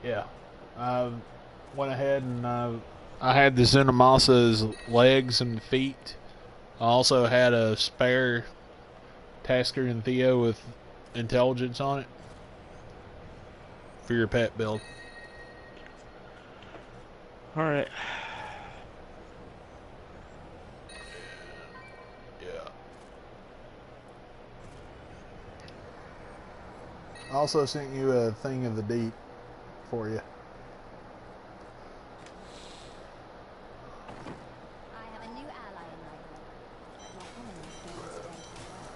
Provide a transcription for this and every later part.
Yeah. I went ahead and I had the Zenamasa's legs and feet. I also had a spare Tasker and Theo with intelligence on it for your pet build. Alright. Yeah. I also sent you a thing of the deep for you. I have a new ally in my group, but my enemies don't stand for well.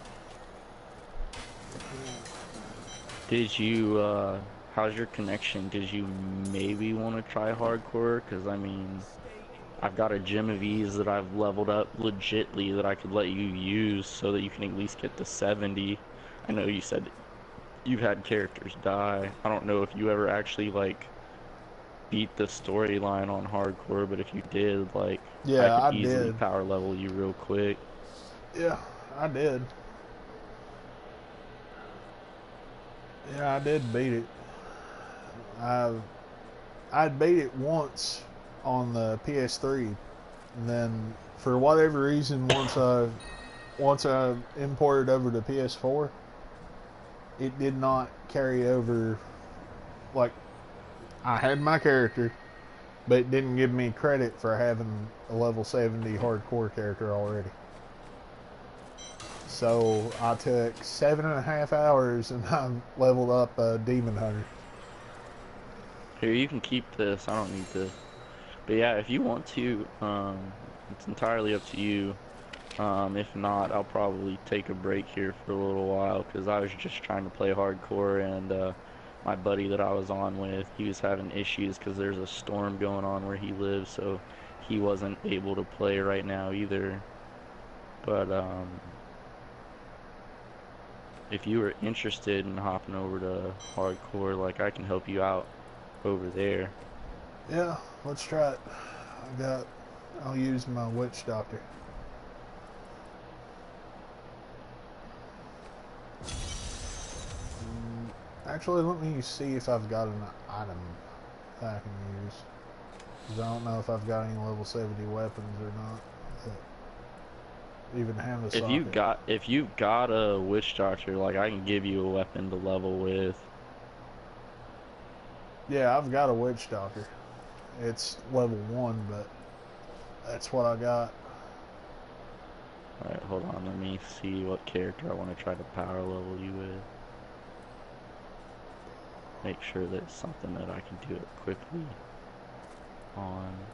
Did you, how's your connection? Did you maybe want to try hardcore? Because, I mean, I've got a gem of ease that I've leveled up legitly that I could let you use so that you can at least get to 70. I know you said you've had characters die. I don't know if you ever actually, like, beat the storyline on hardcore, but if you did, like, I Yeah, could I easily did. power level you real quick. Yeah, I did. Yeah, I did beat it. I I beat it once on the PS3, and then for whatever reason, once I imported over to PS4, it did not carry over. Like, I had my character, but it didn't give me credit for having a level 70 hardcore character already. So I took 7.5 hours and I leveled up a Demon Hunter. Here, you can keep this. I don't need this. But yeah, if you want to, it's entirely up to you. If not, I'll probably take a break here for a little while because I was just trying to play hardcore and my buddy that I was on with, he was having issues because there's a storm going on where he lives, so he wasn't able to play right now either. But if you were interested in hopping over to hardcore, like I can help you out over there. Yeah, let's try it. I'll use my witch doctor. Actually, let me see if I've got an item that I can use. Because I don't know if I've got any level 70 weapons or not that even have a socket. If you've got a witch doctor, like I can give you a weapon to level with. Yeah, I've got a witch doctor. It's level 1, but that's what I got. Alright, hold on, let me see what character I want to try to power level you with. Make sure that it's something that I can do it quickly on.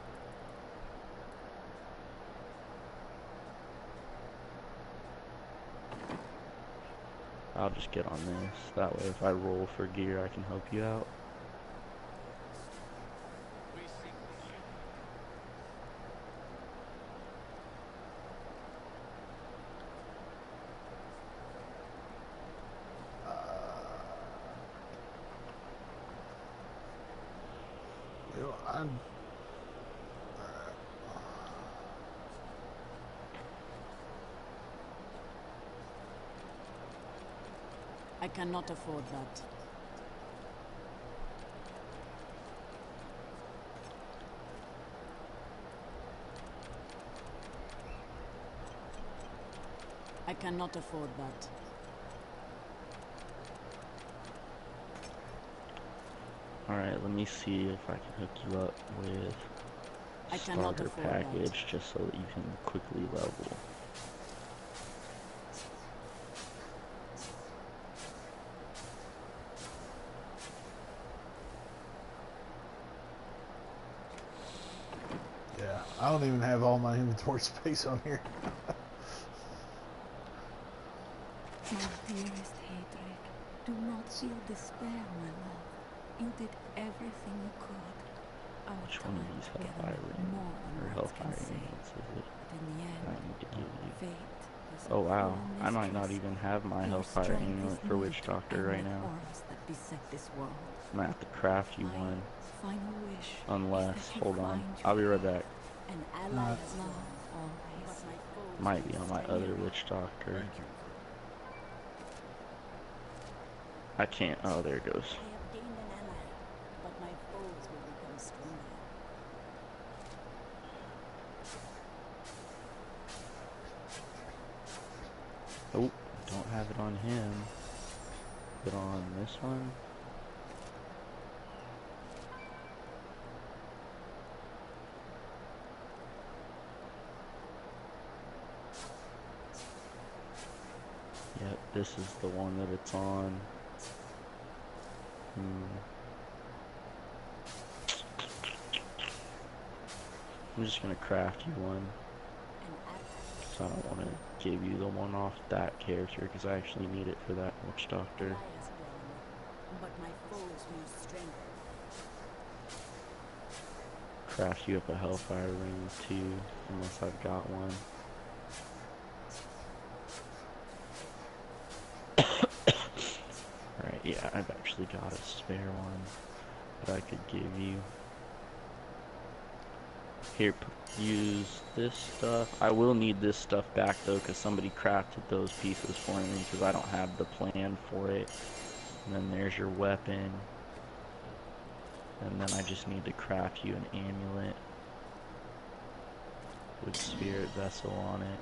I'll just get on this. That way if I roll for gear, I can help you out. You know, I I cannot afford that. I cannot afford that. Alright, let me see if I can hook you up with I cannot starter afford that. package just so that you can quickly level. yeah, I don't even have all my inventory space on here. My dearest Hadric, do not feel despair, my love. You did everything you could. Our Which one of time these together Hellfire meant more or than words Hellfire can say. units is it But in the that I end, need to give you? fate is Oh a wow, cruel I might not mistress. even have my Your Hellfire strength is amulet for need Witch Doctor and right the now. horrors that beset this world. I'm gonna have to craft you My one. final wish is Unless, that you hold on, find I'll your be right love. back. An ally Alright. has Love fallen, but always. my foes Might will be on my stay other nearby. Witch Doctor. Thank you. I can't, oh there it goes. I have gained an ally, but my Oh, don't have it on him. Put on this one. Yep, this is the one that it's on. I'm just gonna craft you one. So I don't want to give you the one off that character because I actually need it for that witch doctor. But my foes will strengthen. Craft you up a hellfire ring too, unless I've got one. Alright, yeah, I've actually got a spare one that I could give you. Here, use this stuff. I will need this stuff back though, because somebody crafted those pieces for me, because I don't have the plan for it. And then there's your weapon. And then I just need to craft you an amulet with spirit vessel on it.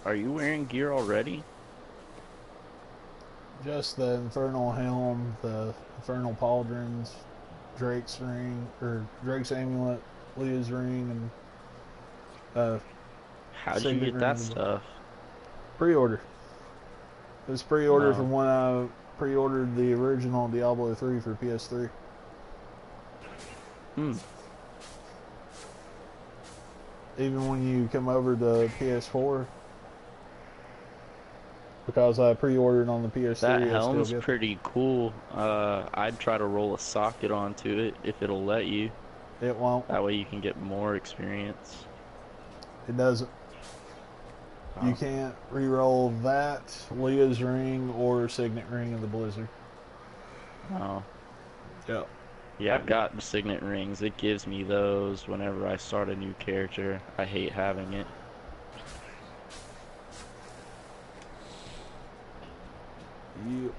Are you wearing gear already? Just the infernal helm, the infernal pauldrons, Drake's ring, or Drake's amulet, Leah's ring, and How'd you signet get ring. that stuff? Pre-order. It was pre-order Oh. from when I pre-ordered the original Diablo 3 for PS3. Even when you come over to PS4, because I pre-ordered on the PS3. That I still helm's get pretty cool. I'd try to roll a socket onto it if it'll let you. it won't. That way you can get more experience. It doesn't. You Oh. can't re-roll that, Leah's ring, or signet ring of the Blizzard. Oh. Yep. Yeah, I've got the signet rings. It gives me those whenever I start a new character. I hate having it. Yep.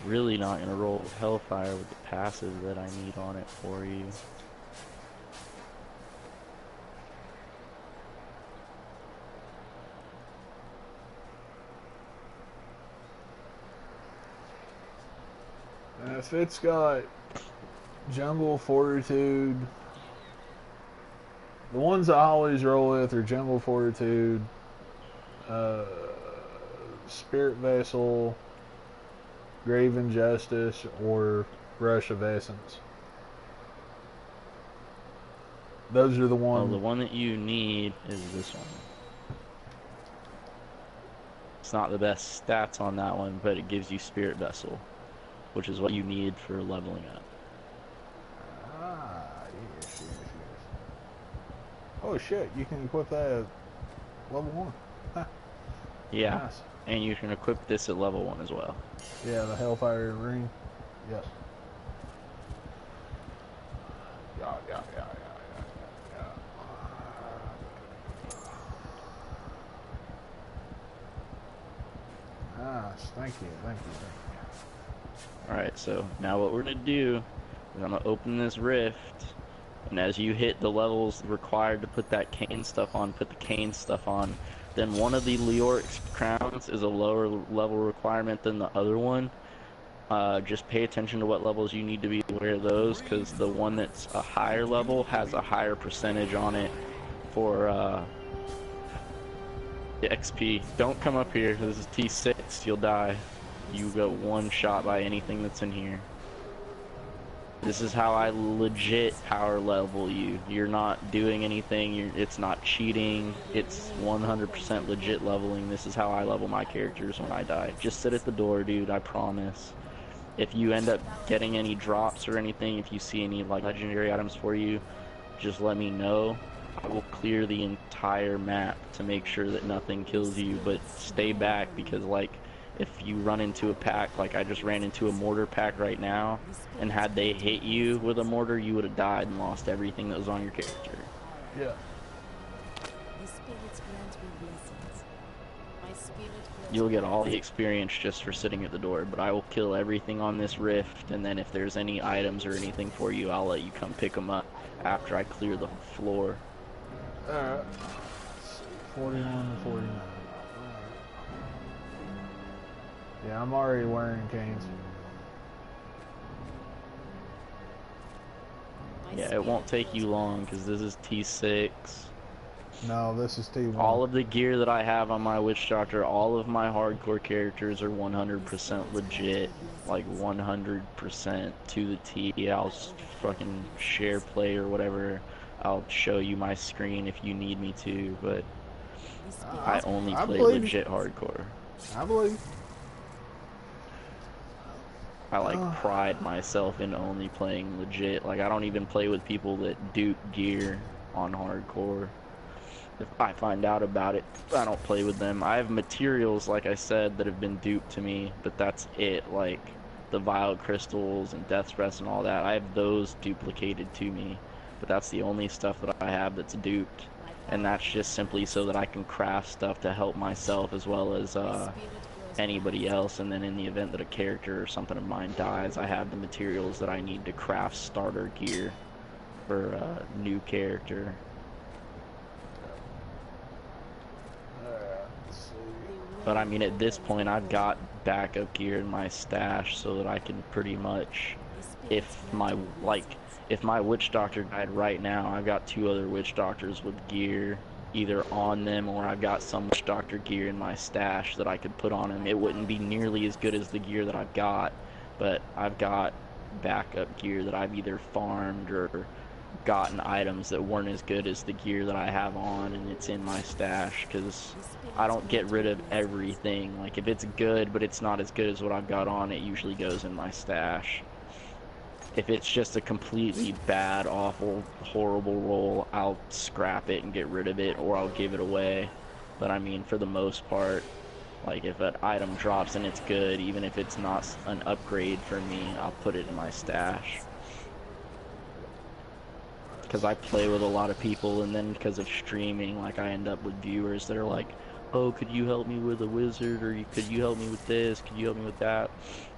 Really not gonna roll Hellfire with the passive that I need on it for you. And if it's got Jungle Fortitude, the ones I always roll with are Jungle Fortitude, Spirit Vessel, Grave Justice, or Rush of Essence. Those are the Well, ones. the one that you need is this one. It's not the best stats on that one, but it gives you Spirit Vessel, which is what you need for leveling up. Ah, yes. Oh shit, you can equip that at level 1. Huh. Yeah, Nice. and you can equip this at level 1 as well. Yeah, the Hellfire ring. Yep. Yeah. Thank you, thank you, thank Alright, so now what we're gonna do is I'm gonna open this rift, and as you hit the levels required to put that cane stuff on, put the cane stuff on. Then one of the Leoric's crowns is a lower level requirement than the other one. Just pay attention to what levels you need to be aware of those, because the one that's a higher level has a higher percentage on it for the XP. Don't come up here. This is T6. You'll die. You get one shot by anything that's in here. This is how I legit power level you. You're not doing anything. It's not cheating. It's 100% legit leveling. This is how I level my characters when I die. Just sit at the door, dude. I promise. If you end up getting any drops or anything, if you see any like legendary items for you, just let me know. I will clear the entire map to make sure that nothing kills you, but stay back, because like if you run into a pack, like I just ran into a mortar pack right now, and had they hit you with a mortar, you would have died and lost everything that was on your character. you. Yeah. The spirits grant me blessings. My spirit grants You'll get me all the experience just for sitting at the door, but I will kill everything on this rift, and then if there's any items or anything for you, I'll let you come pick them up after I clear the floor. Alright. 41 to 49. Alright. Yeah, I'm already wearing canes. Yeah, it won't take you long, because this is T6. No, this is T1. All of the gear that I have on my Witch Doctor, all of my hardcore characters are 100% legit. Like 100% to the T. I'll fucking share play or whatever. I'll show you my screen if you need me to, but I only play legit hardcore. I believe. I like pride myself in only playing legit. Like I don't even play with people that dupe gear on hardcore. If I find out about it, I don't play with them. I have materials, like I said, that have been duped to me, but that's it. Like the vile crystals and death breaths and all that, I have those duplicated to me, but that's the only stuff that I have that's duped, and that's just simply so that I can craft stuff to help myself as well as anybody else. And then in the event that a character or something of mine dies, I have the materials that I need to craft starter gear for a new character. But I mean, at this point, I've got backup gear in my stash so that I can pretty much, if my Witch Doctor died right now, I've got 2 other Witch Doctors with gear either on them, or I've got some Witch Doctor gear in my stash that I could put on him. It wouldn't be nearly as good as the gear that I've got, but I've got backup gear that I've either farmed or gotten items that weren't as good as the gear that I have on, and it's in my stash, because I don't get rid of everything. Like if it's good but it's not as good as what I've got on, it usually goes in my stash. If it's just a completely bad, awful, horrible roll, I'll scrap it and get rid of it, or I'll give it away. But I mean, for the most part, like if an item drops and it's good, even if it's not an upgrade for me, I'll put it in my stash. Because I play with a lot of people, and then because of streaming, like I end up with viewers that are like, oh, could you help me with a wizard, or could you help me with this, could you help me with that?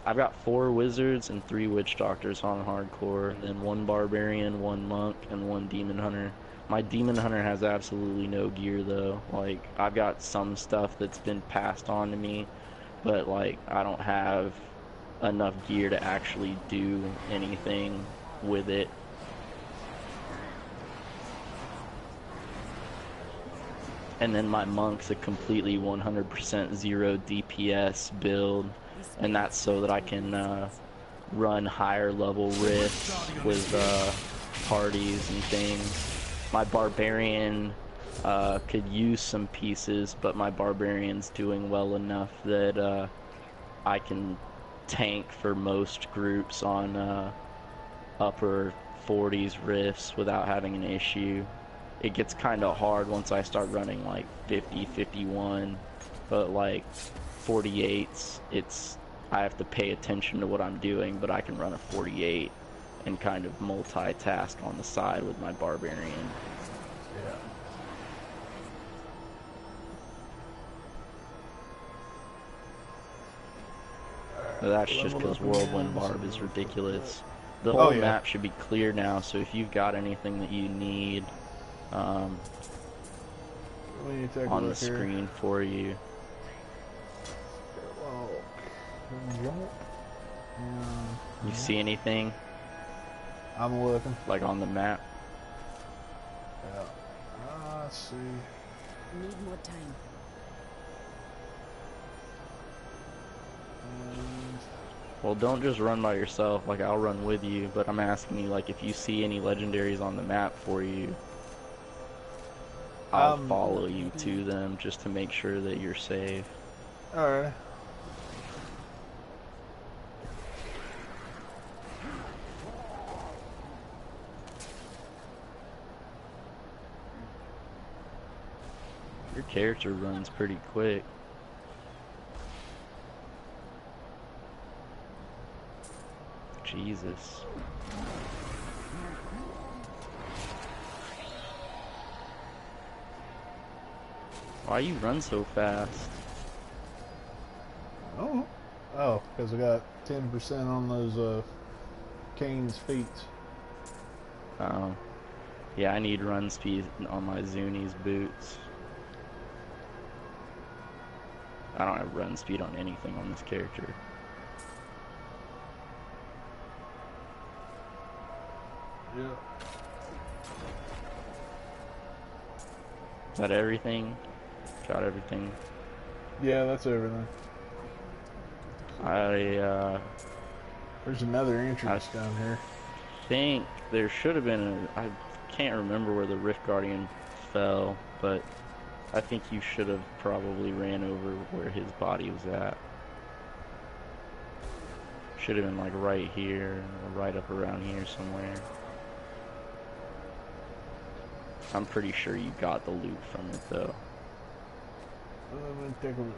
I've got 4 wizards and 3 witch doctors on hardcore, and then 1 barbarian, 1 monk, and 1 demon hunter. My demon hunter has absolutely no gear though. Like I've got some stuff that's been passed on to me, but like I don't have enough gear to actually do anything with it. And then my monk's a completely 100% 0 DPS build, and that's so that I can run higher level rifts with parties and things. My barbarian could use some pieces, but my barbarian's doing well enough that I can tank for most groups on upper 40s rifts without having an issue. It gets kind of hard once I start running like 50, 51, but like 48s, I have to pay attention to what I'm doing, but I can run a 48 and kind of multitask on the side with my barbarian. Yeah. That's just Leveled because up Whirlwind again, so Barb is we'll flip ridiculous. that. The Oh, whole yeah. map should be clear now, so if you've got anything that you need Let me take a on the look here. screen for you, Well, jump. And you see anything I'm looking. like on the map? Yeah. Let's see. Need more time. And Well, don't just run by yourself, like I'll run with you, but I'm asking you, like, if you see any legendaries on the map for you, I'll follow Not you ready to yet. them just to make sure that you're safe. alright. Your character runs pretty quick. Jesus. Why you run so fast? Oh, because I got 10% on those Kane's feet. Oh. Yeah, I need run speed on my Zuni's boots. I don't have run speed on anything on this character. Yeah. Is that everything? Got everything? Yeah, that's everything. There's another entrance down here. think there should have been I can't remember where the Rift Guardian fell, but I think you should have probably ran over where his body was at. Should have been like right here, or right up around here somewhere. I'm pretty sure you got the loot from it though. Let me take a look.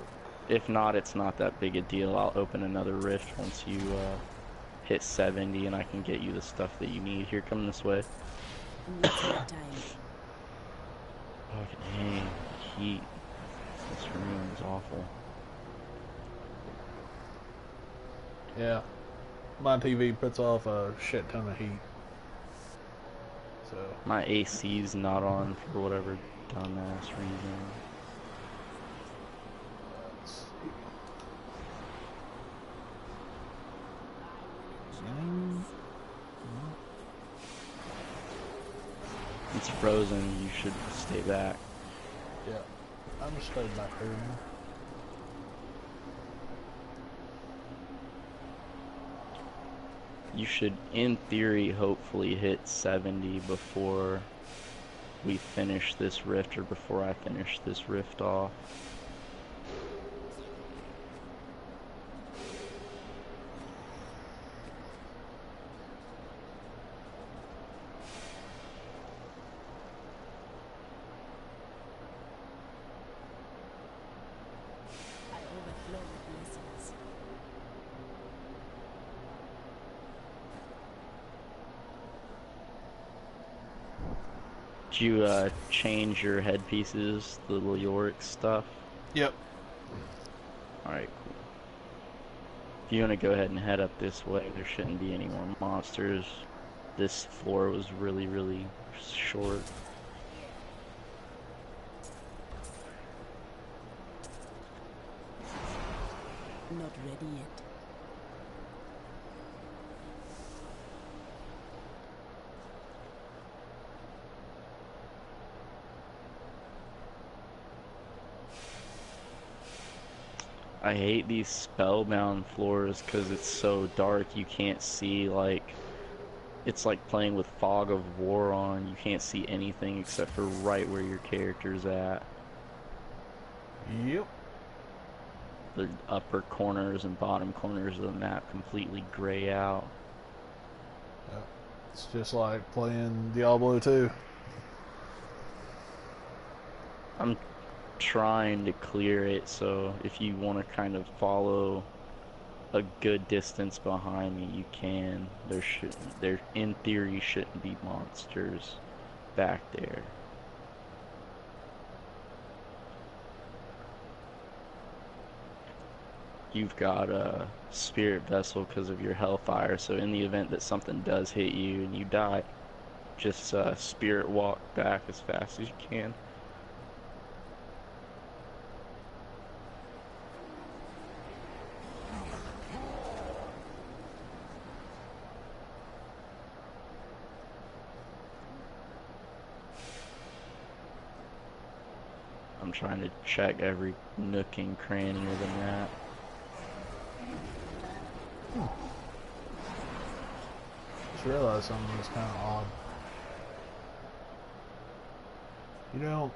If not, it's not that big a deal. I'll open another rift once you hit 70 and I can get you the stuff that you need. Here, come this way. Need more time. Fucking dang, heat. This room is awful. Yeah. My TV puts off a shit ton of heat. So. My AC's not on for whatever dumbass reason. Let's see. Zoom. It's frozen, you should stay back. Yeah. I'm just staying back here. You should, in theory, hopefully hit 70 before we finish this rift, or before I finish this rift off. I overflow with blessings. Did you change your headpieces, the little Yorick stuff? Yep. Alright, cool. If you want to go ahead and head up this way, there shouldn't be any more monsters. This floor was really, really short. Not ready yet. I hate these spellbound floors because it's so dark you can't see, like, it's like playing with fog of war on. You can't see anything except for right where your character's at. Yep. The upper corners and bottom corners of the map completely gray out. Yep. It's just like playing Diablo 2. I'm trying to clear it, so if you want to kind of follow a good distance behind me, you can. There in theory shouldn't be monsters back there. you've got a spirit vessel because of your hellfire. So in the event that something does hit you and you die, just spirit walk back as fast as you can. I'm trying to check every nook and cranny of the map. Just realized something was kind of odd. You know,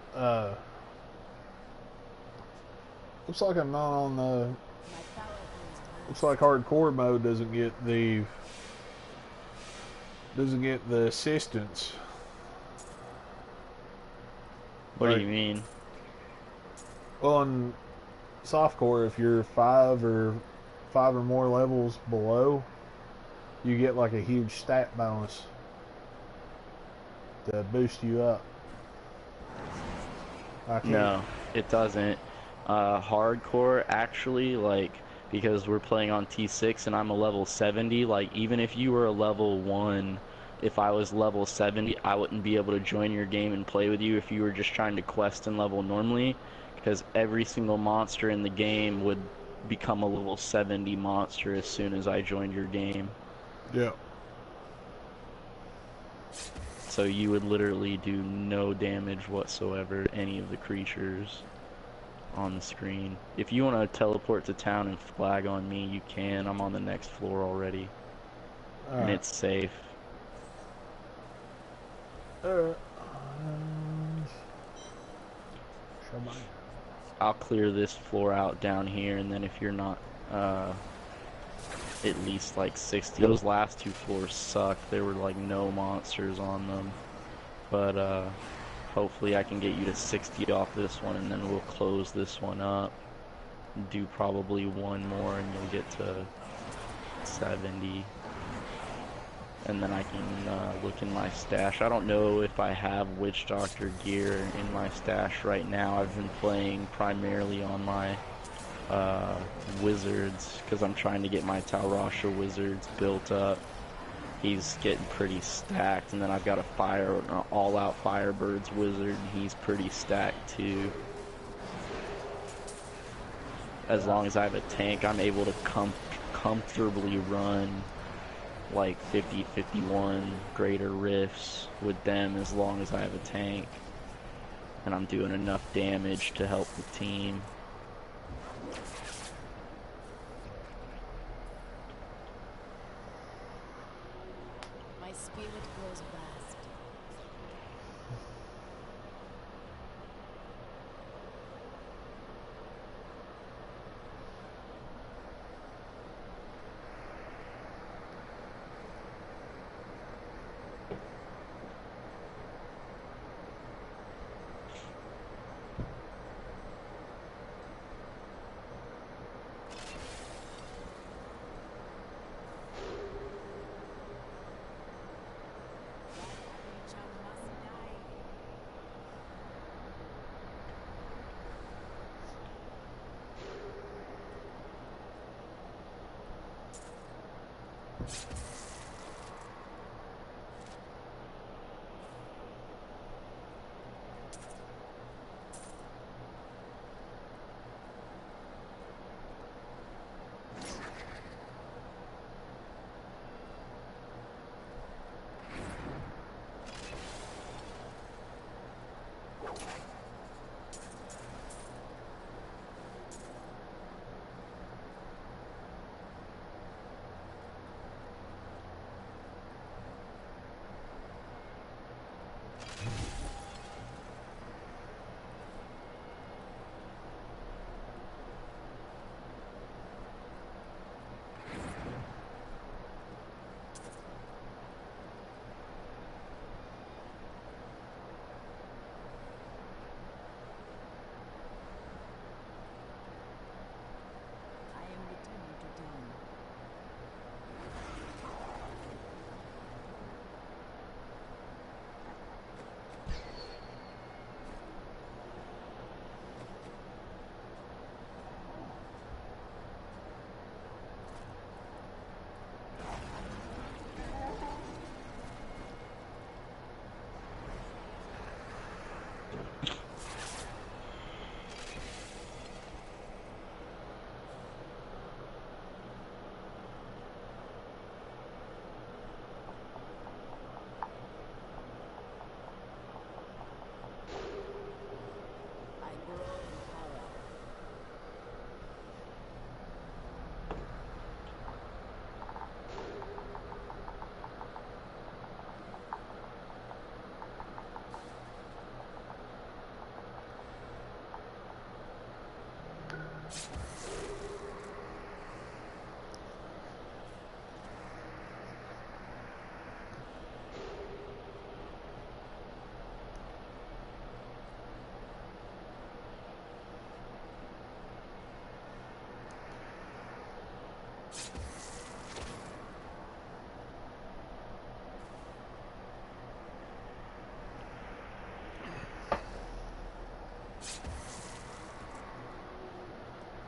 looks like I'm not on the. Looks like hardcore mode doesn't get the assistance. What do Like, you mean? on softcore, if you're five or more levels below, you get like a huge stat bonus to boost you up. No, it doesn't. Hardcore actually, like, because we're playing on T6 and I'm a level 70, like, even if you were a level 1, if I was level 70, I wouldn't be able to join your game and play with you if you were just trying to quest and level normally, because every single monster in the game would become a level 70 monster as soon as I joined your game. Yeah. So you would literally do no damage whatsoever to any of the creatures on the screen. If you want to teleport to town and flag on me, you can. I'm on the next floor already. And Alright. it's safe. Alright. I'll clear this floor out down here, and then if you're not at least like 60, those last two floors suck. There were like no monsters on them. But hopefully I can get you to 60 off this one, and then we'll close this one up. Do probably one more and you'll get to 70. And then I can look in my stash. I don't know if I have Witch Doctor gear in my stash right now. I've been playing primarily on my wizards because I'm trying to get my Taurasha wizards built up. He's getting pretty stacked, and then I've got an all-out Firebirds wizard, and he's pretty stacked too. As long as I have a tank, I'm able to comfortably run like 50, 51 greater rifts with them as long as I have a tank. And I'm doing enough damage to help the team. My spirit grows vast.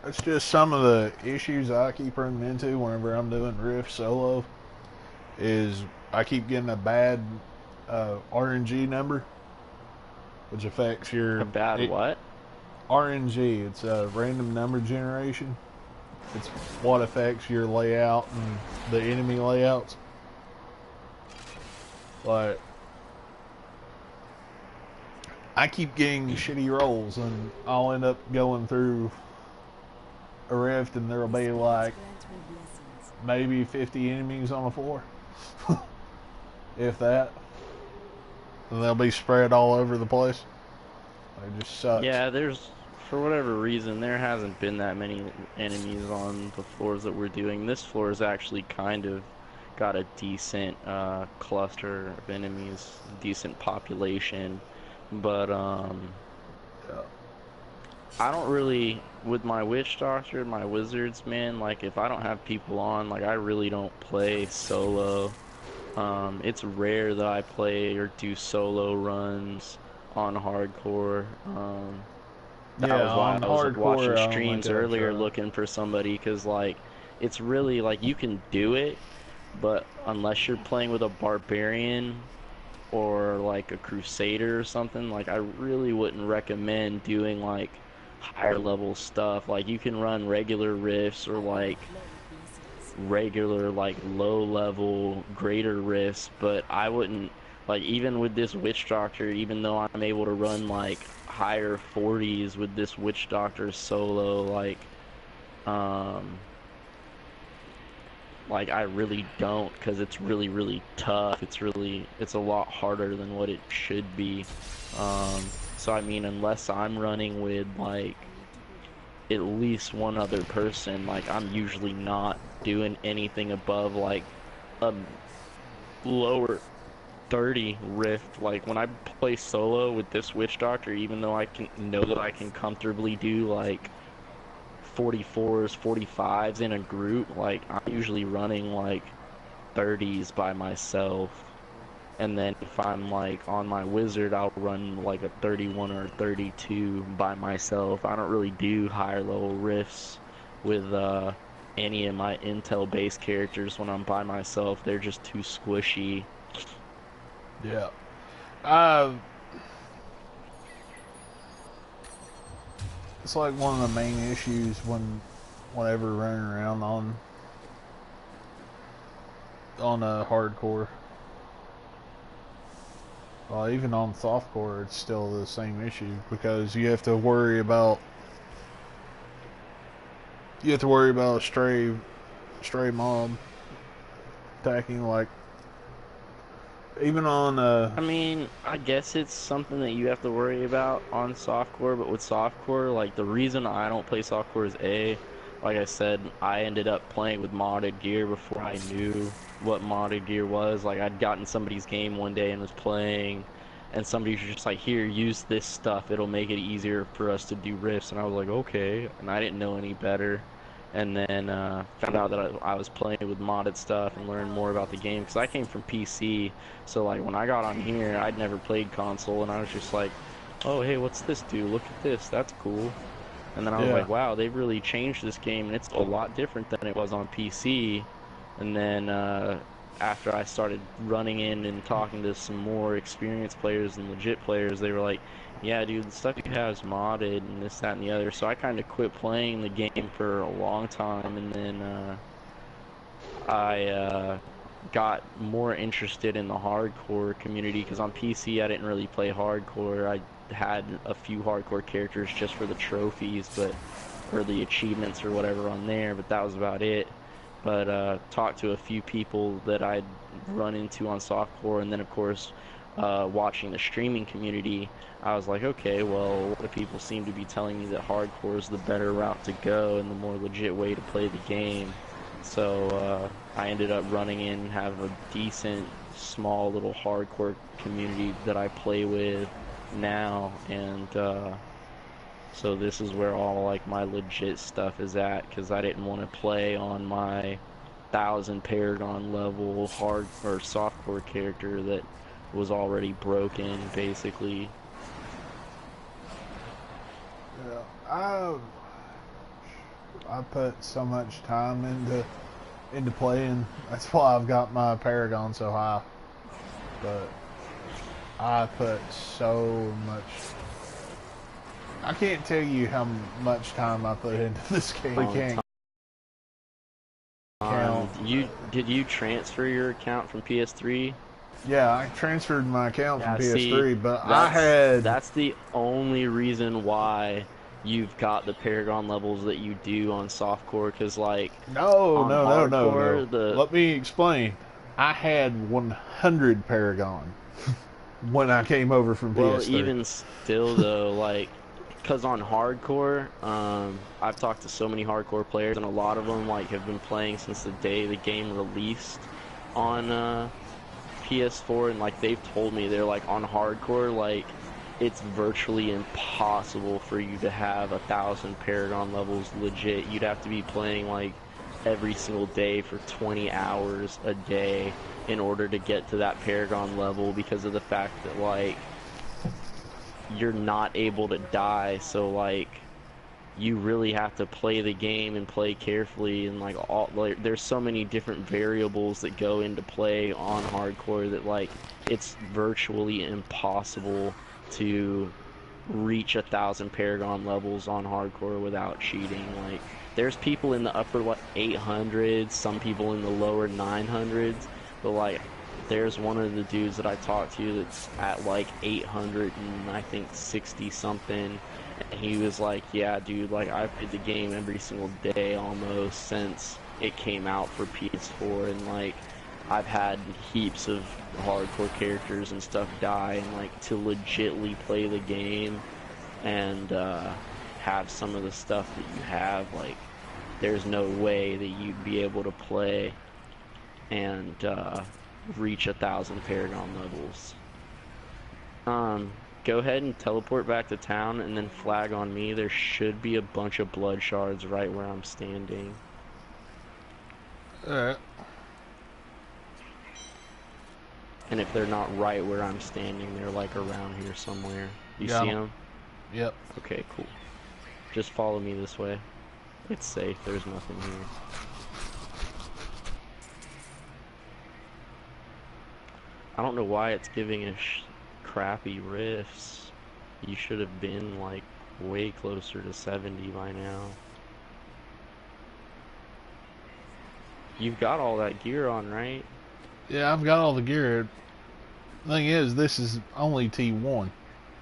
It's just some of the issues I keep running into whenever I'm doing Rift solo is I keep getting a bad RNG number, which affects A your bad what? RNG. It's a random number generation. It's what affects your layout and the enemy layouts. Like, I keep getting shitty rolls, and I'll end up going through a rift, and there'll be like maybe 50 enemies on the floor, if that. And they'll be spread all over the place. It just sucks. Yeah, for whatever reason, there hasn't been that many enemies on the floors that we're doing. This floor has actually kind of got a decent cluster of enemies, decent population, but Yeah. I don't really, with my witch doctor, my wizards, man, like if I don't have people on, like I really don't play solo. It's rare that I play or do solo runs on hardcore. That Yeah, was why on I was watching hardcore, I don't think streams I've earlier tried. looking for somebody, because like it's really like you can do it, but unless you're playing with a barbarian or like a crusader or something, like I really wouldn't recommend doing like higher level stuff. Like you can run regular rifts or like regular like low level greater rifts, but I wouldn't, like, even with this witch doctor, even though I'm able to run like higher 40s with this witch doctor solo, um like I really don't, because it's really tough. It's a lot harder than what it should be. So I mean, unless I'm running with like at least one other person, like I'm usually not doing anything above like a lower 30 rift. Like when I play solo with this witch doctor, even though I can know that I can comfortably do like 44s, 45s in a group, like I'm usually running like 30s by myself. And then if I'm like on my wizard, I'll run like a 31 or a 32 by myself. I don't really do higher level rifts with any of my intel based characters when I'm by myself. They're just too squishy. Yeah. Uh, it's like one of the main issues whenever running around on a hardcore. Well, even on softcore, it's still the same issue because you have to worry about a stray mob attacking. Like even on I mean, I guess it's something that you have to worry about on softcore, but with softcore, like the reason I don't play softcore is like I said, I ended up playing with modded gear before I knew what modded gear was. Like I'd gotten somebody's game one day and was playing, and somebody was just like, "Here, use this stuff. It'll make it easier for us to do rifts." And I was like, "Okay," and I didn't know any better. And then found out that I was playing with modded stuff and learned more about the game, because I came from PC. So like when I got on here, I'd never played console, and I was just like, "Oh, hey, what's this do? Look at this. That's cool." And then I was yeah, like, "Wow, they've really changed this game, and it's a lot different than it was on PC." And then after I started running in and talking to some more experienced players and legit players, they were like, "Yeah, dude, the stuff you have is modded and this, that, and the other." So I kind of quit playing the game for a long time, and then I got more interested in the hardcore community, because on PC I didn't really play hardcore. I had a few hardcore characters just for the trophies, but or the achievements or whatever on there, but that was about it. But talked to a few people that I'd run into on softcore, and then of course watching the streaming community, I was like, okay, well, a lot of people seem to be telling me that hardcore is the better route to go and the more legit way to play the game. So I ended up running in and have a decent, small little hardcore community that I play with now, and so this is where all like my legit stuff is at, because I didn't want to play on my 1,000 Paragon level hard or softcore character that was already broken, basically. yeah. I I put so much time into playing. That's why I've got my Paragon so high. But I put so much. I can't tell you how much time I put into this game. I can't count. Did you transfer your account from PS3? Yeah, I transferred my account from PS3, see, but that's the only reason why you've got the Paragon levels that you do on softcore, because like no. hardcore, Let me explain. I had 100 Paragon when I came over from PS3. Even still though, like, because on hardcore, I've talked to so many hardcore players, and a lot of them like have been playing since the day the game released on PS4, and like they've told me they're like on hardcore, like it's virtually impossible for you to have 1,000 Paragon levels legit. You'd have to be playing like every single day for 20 hours a day in order to get to that Paragon level, because of the fact that like you're not able to die. So like you really have to play the game and play carefully, and like there's so many different variables that go into play on hardcore that like it's virtually impossible to reach 1,000 Paragon levels on hardcore without cheating. Like there's people in the upper 800s, some people in the lower 900s, but like there's one of the dudes that I talked to that's at like 800 and I think 60 something. And he was like, yeah, dude, like I've played the game every single day almost since it came out for PS4, and like I've had heaps of hardcore characters and stuff die, and like to legitly play the game and have some of the stuff that you have, like there's no way that you'd be able to play and reach 1,000 Paragon levels. Go ahead and teleport back to town and then flag on me. There should be a bunch of blood shards right where I'm standing. Alright. And if they're not right where I'm standing, they're like around here somewhere. You Got see 'em. them? Yep. Okay, cool. Just follow me this way. It's safe. There's nothing here. I don't know why it's giving us crappy rifts. You should have been like way closer to 70 by now. You've got all that gear on, right? Yeah, I've got all the gear. Thing is, this is only T1.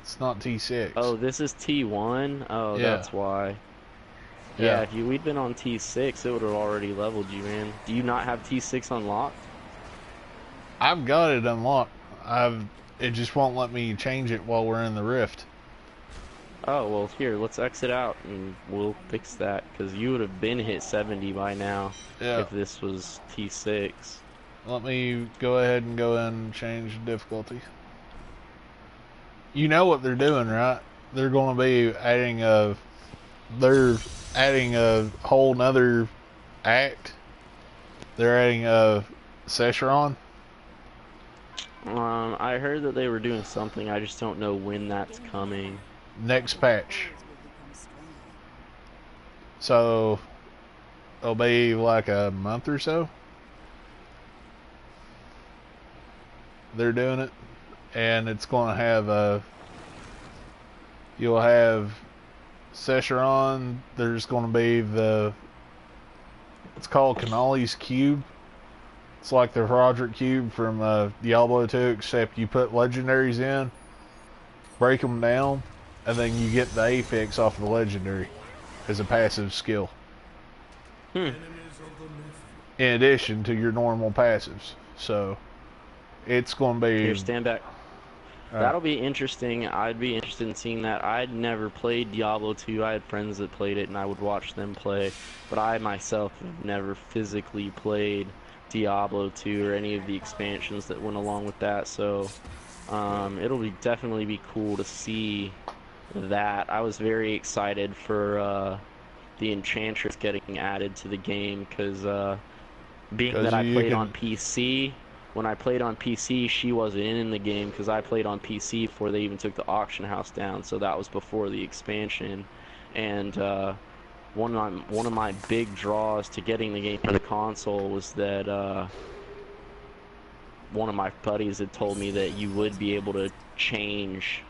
It's not T6. Oh, this is T1? Oh, Yeah. that's why. Yeah. Yeah, if we'd been on T6, it would have already leveled you, man. Do you not have T6 unlocked? I've got it unlocked. It just won't let me change it while we're in the rift. Oh, well, here, let's exit out and we'll fix that, because you would have been hit 70 by now Yeah. if this was T6. Let me go ahead and go in and change the difficulty. You know what they're doing, right? They're going to be adding a whole nother act. They're adding a Session. I heard that they were doing something, I just don't know when that's coming. Next patch. So it'll be like a month or so. They're doing it, and it's going to have you'll have Session. There's going to be it's called Canali's Cube. It's like the Roderick Cube from Diablo 2, except you put legendaries in, break them down, and then you get the Apex off of the legendary as a passive skill. In addition to your normal passives. So it's going to be... Here, stand back. That'll be interesting. I'd be interested in seeing that. I'd never played Diablo 2. I had friends that played it, and I would watch them play. But I myself have never physically played Diablo 2 or any of the expansions that went along with that. So it'll definitely be cool to see that. I was very excited for the Enchantress getting added to the game, because being that I played on PC... When I played on PC, she wasn't in the game because I played on PC before they even took the auction house down, so that was before the expansion. And one of my big draws to getting the game for the console was that one of my buddies had told me that you would be able to change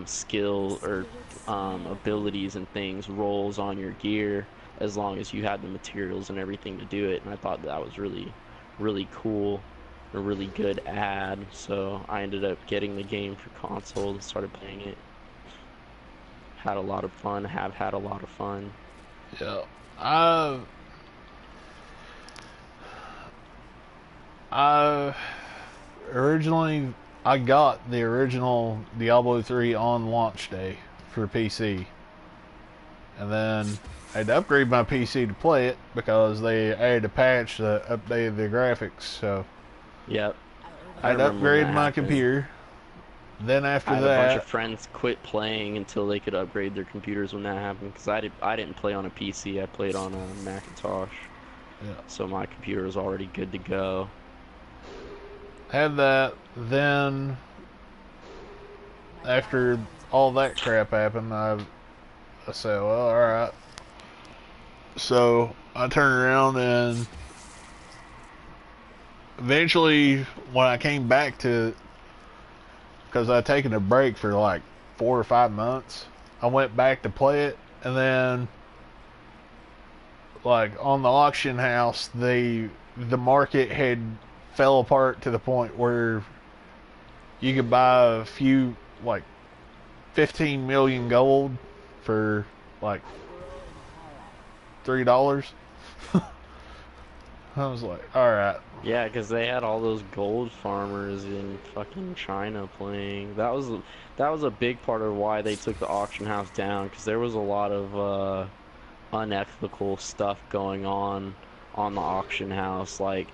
skill or abilities and things, rolls on your gear, as long as you had the materials and everything to do it. And I thought that was really, really cool, a really good add. So I ended up getting the game for console and started playing it. Had a lot of fun, have had a lot of fun. Yeah. I originally, I got the original Diablo 3 on launch day for PC. And then I had to upgrade my PC to play it because they added a patch that updated the graphics. So Yep. I had to upgrade my computer. Then after I had that, a bunch of friends quit playing until they could upgrade their computers when that happened, because I didn't play on a PC, I played on a Macintosh. yeah, So my computer was already good to go. had that. Then after all that crap happened, I said, well, alright. So I turned around and eventually when I came back to, because I'd taken a break for like 4 or 5 months, I went back to play it, and then like on the auction house, the market had fell apart to the point where you could buy a few, like 15 million gold for like $3. I was like, alright. Yeah, because they had all those gold farmers in fucking China playing. That was a big part of why they took the auction house down, because there was a lot of unethical stuff going on the auction house. Like,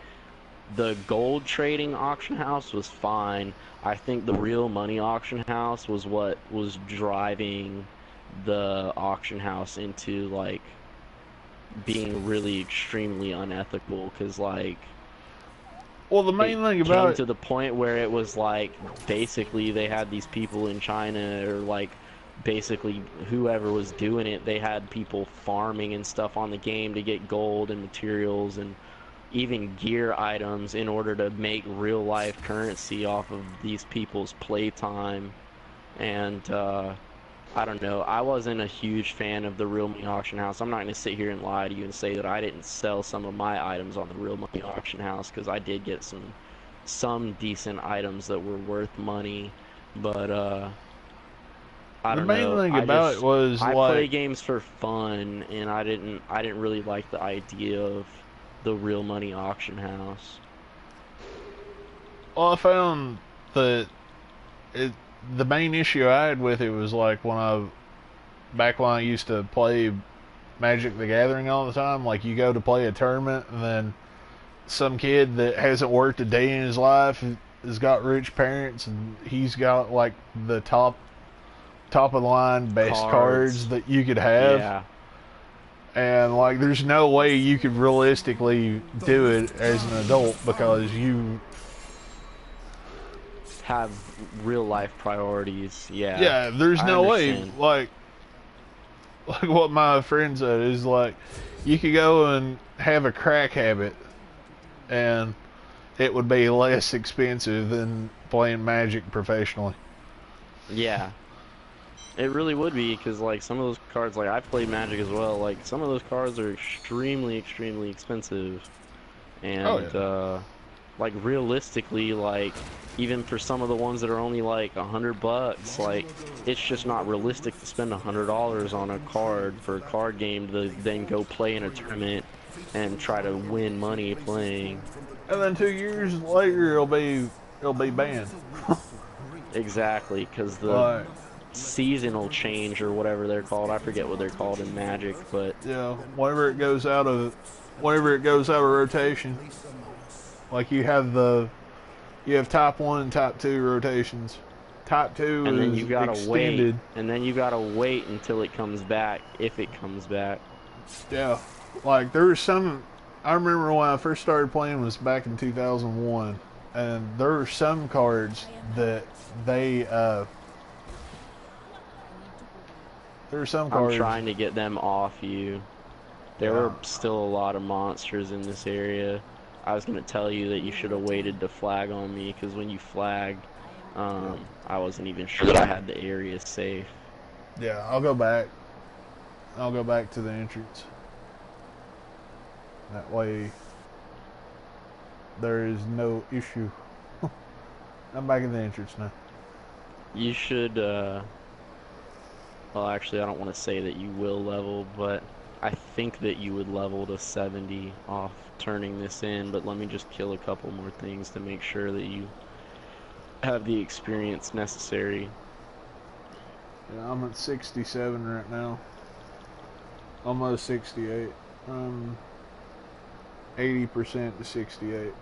the gold trading auction house was fine. I think the real money auction house was what was driving the auction house into like being really extremely unethical, because like Well, the main thing came about to the point where it was like basically they had these people in China, or like basically whoever was doing it, they had people farming and stuff on the game to get gold and materials and even gear items in order to make real life currency off of these people's playtime. And I don't know, I wasn't a huge fan of the real money auction house. I'm not going to sit here and lie to you and say that I didn't sell some of my items on the real money auction house, because I did get some decent items that were worth money. But I don't know. The main thing about it was I like, play games for fun, and I didn't really like the idea of the real money auction house. well, I found that the main issue I had with it was like back when I used to play Magic the Gathering all the time, like you go to play a tournament and then some kid that hasn't worked a day in his life has got rich parents and he's got like the top of the line best cards that you could have. Yeah. And like there's no way you could realistically do it as an adult because you have real life priorities. Yeah. Yeah, there's I no understand. way. Like what my friend said is like, you could go and have a crack habit, and it would be less expensive than playing Magic professionally. Yeah. It really would be, because like some of those cards, like I play Magic as well, like some of those cards are extremely, extremely expensive. And Oh, yeah. like realistically, like even for some of the ones that are only like $100, like it's just not realistic to spend $100 on a card for a card game to then go play in a tournament and try to win money playing. And then 2 years later, it'll be banned. Exactly, because the Like, seasonal change or whatever they're called, I forget what they're called in Magic, but yeah, whenever it goes out of rotation, like you have type 1 and type 2 rotations. Type 2 and then is you gotta extended. wait, and then you gotta wait until it comes back, if it comes back. Yeah, like there was some. I remember when I first started playing was back in 2001, and there were some cards that they there were some I'm cards. trying to get them off you. There Yeah. were still a lot of monsters in this area. I was gonna tell you that you should have waited to flag on me, because when you flagged, I wasn't even sure that I had the area safe. Yeah, I'll go back. I'll go back to the entrance. That way, there is no issue. I'm back in the entrance now. You should, well, actually, I don't want to say that you will level, but I think that you would level to 70 off turning this in, but let me just kill a couple more things to make sure that you have the experience necessary. Yeah, I'm at 67 right now. Almost 68. 80% to 68.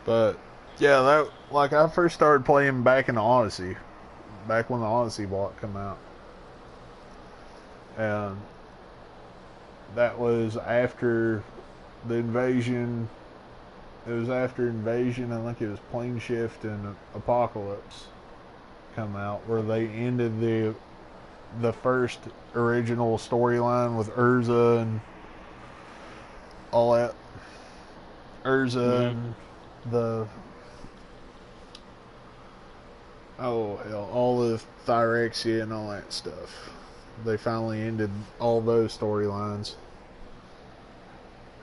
But yeah, that like I first started playing back in the Odyssey, back when the Odyssey block come out, and that was after the invasion. It was after invasion. I think it was Plane Shift and Apocalypse come out, where they ended the first original storyline with Urza and all that. Urza and the oh hell, all the Phyrexia and all that stuff. They finally ended all those storylines.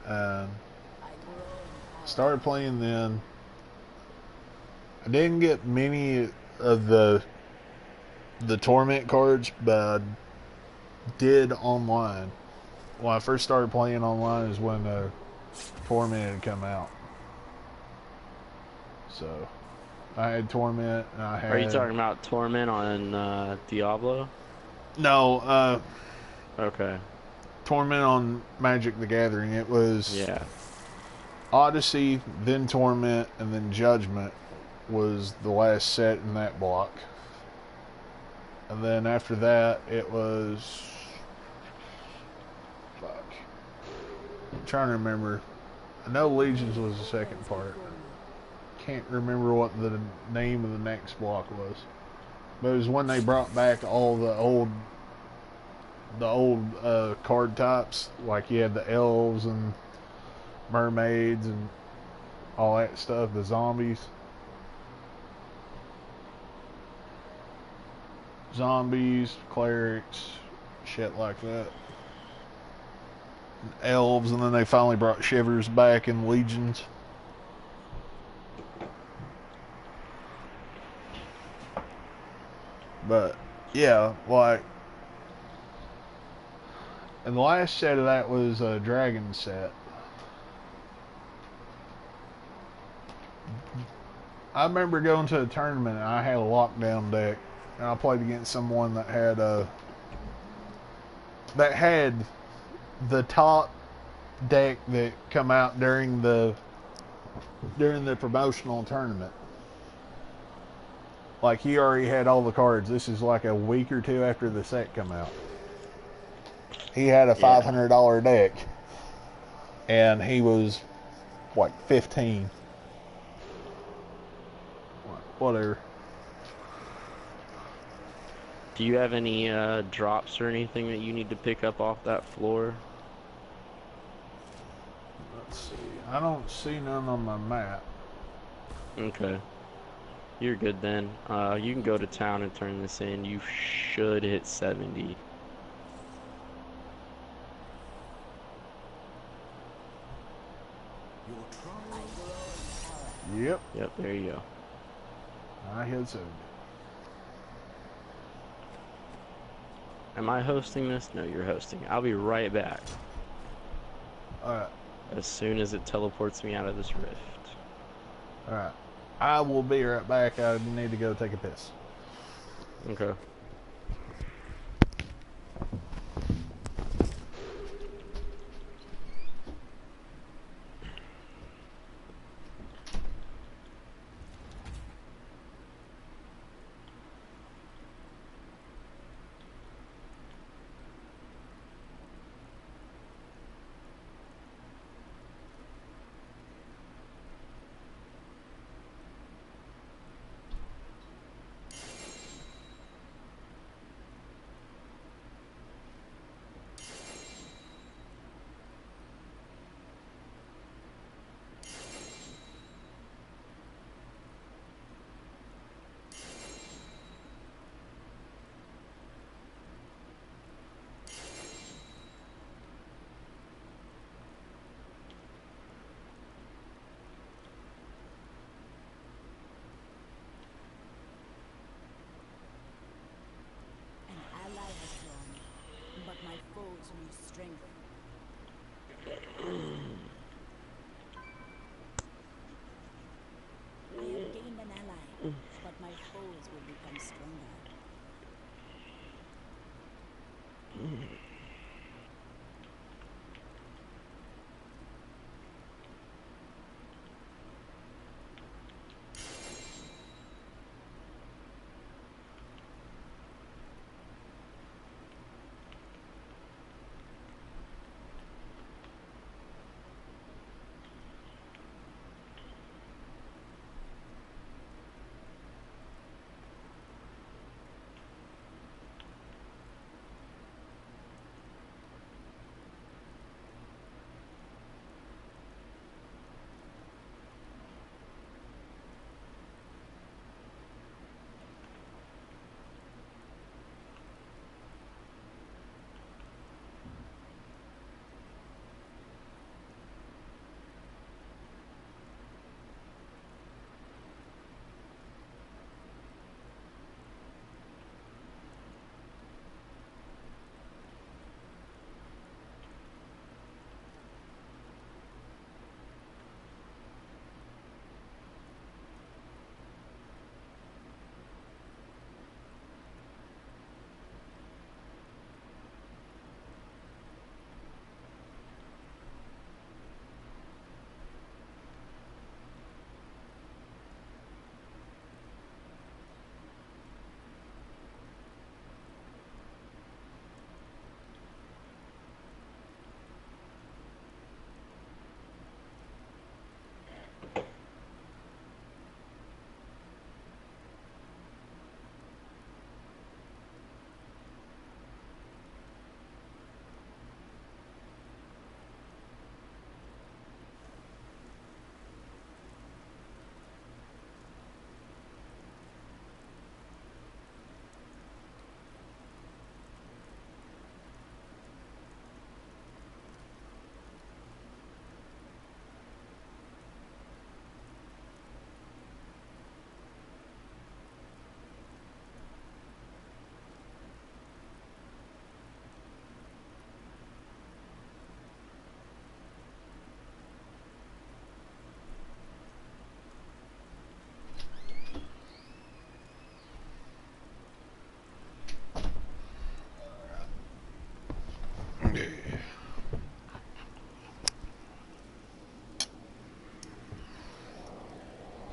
And started playing then. I didn't get many of the torment cards, but I did online. When I first started playing online is when Torment had come out. So I had Torment and I had... Are you talking about Torment on Diablo? No, Okay. Torment on Magic the Gathering. It was Yeah. Odyssey, then Torment, and then Judgment was the last set in that block. And then after that, it was... Fuck. I'm trying to remember. I know Legions was the second part. Can't remember what the name of the next block was. But it was when they brought back all the old card types. Like you had the elves and mermaids and all that stuff. The zombies. Zombies, clerics, shit like that. Elves, and then they finally brought Shivers back in Legions. But yeah, like, and the last set of that was a dragon set. I remember going to a tournament and I had a lockdown deck, and I played against someone that had the top deck that come out during the promotional tournament. Like, he already had all the cards. This is like a week or two after the set come out. He had a $500 deck, and he was like 15. Whatever. Do you have any drops or anything that you need to pick up off that floor? Let's see. I don't see none on my map. Okay. You're good then. You can go to town and turn this in. You should hit 70. Yep. Yep, there you go. I hit 70. Am I hosting this? No, you're hosting. I'll be right back. Alright. As soon as it teleports me out of this rift. Alright. I will be right back. I need to go take a piss. Okay. but my foes will become stronger.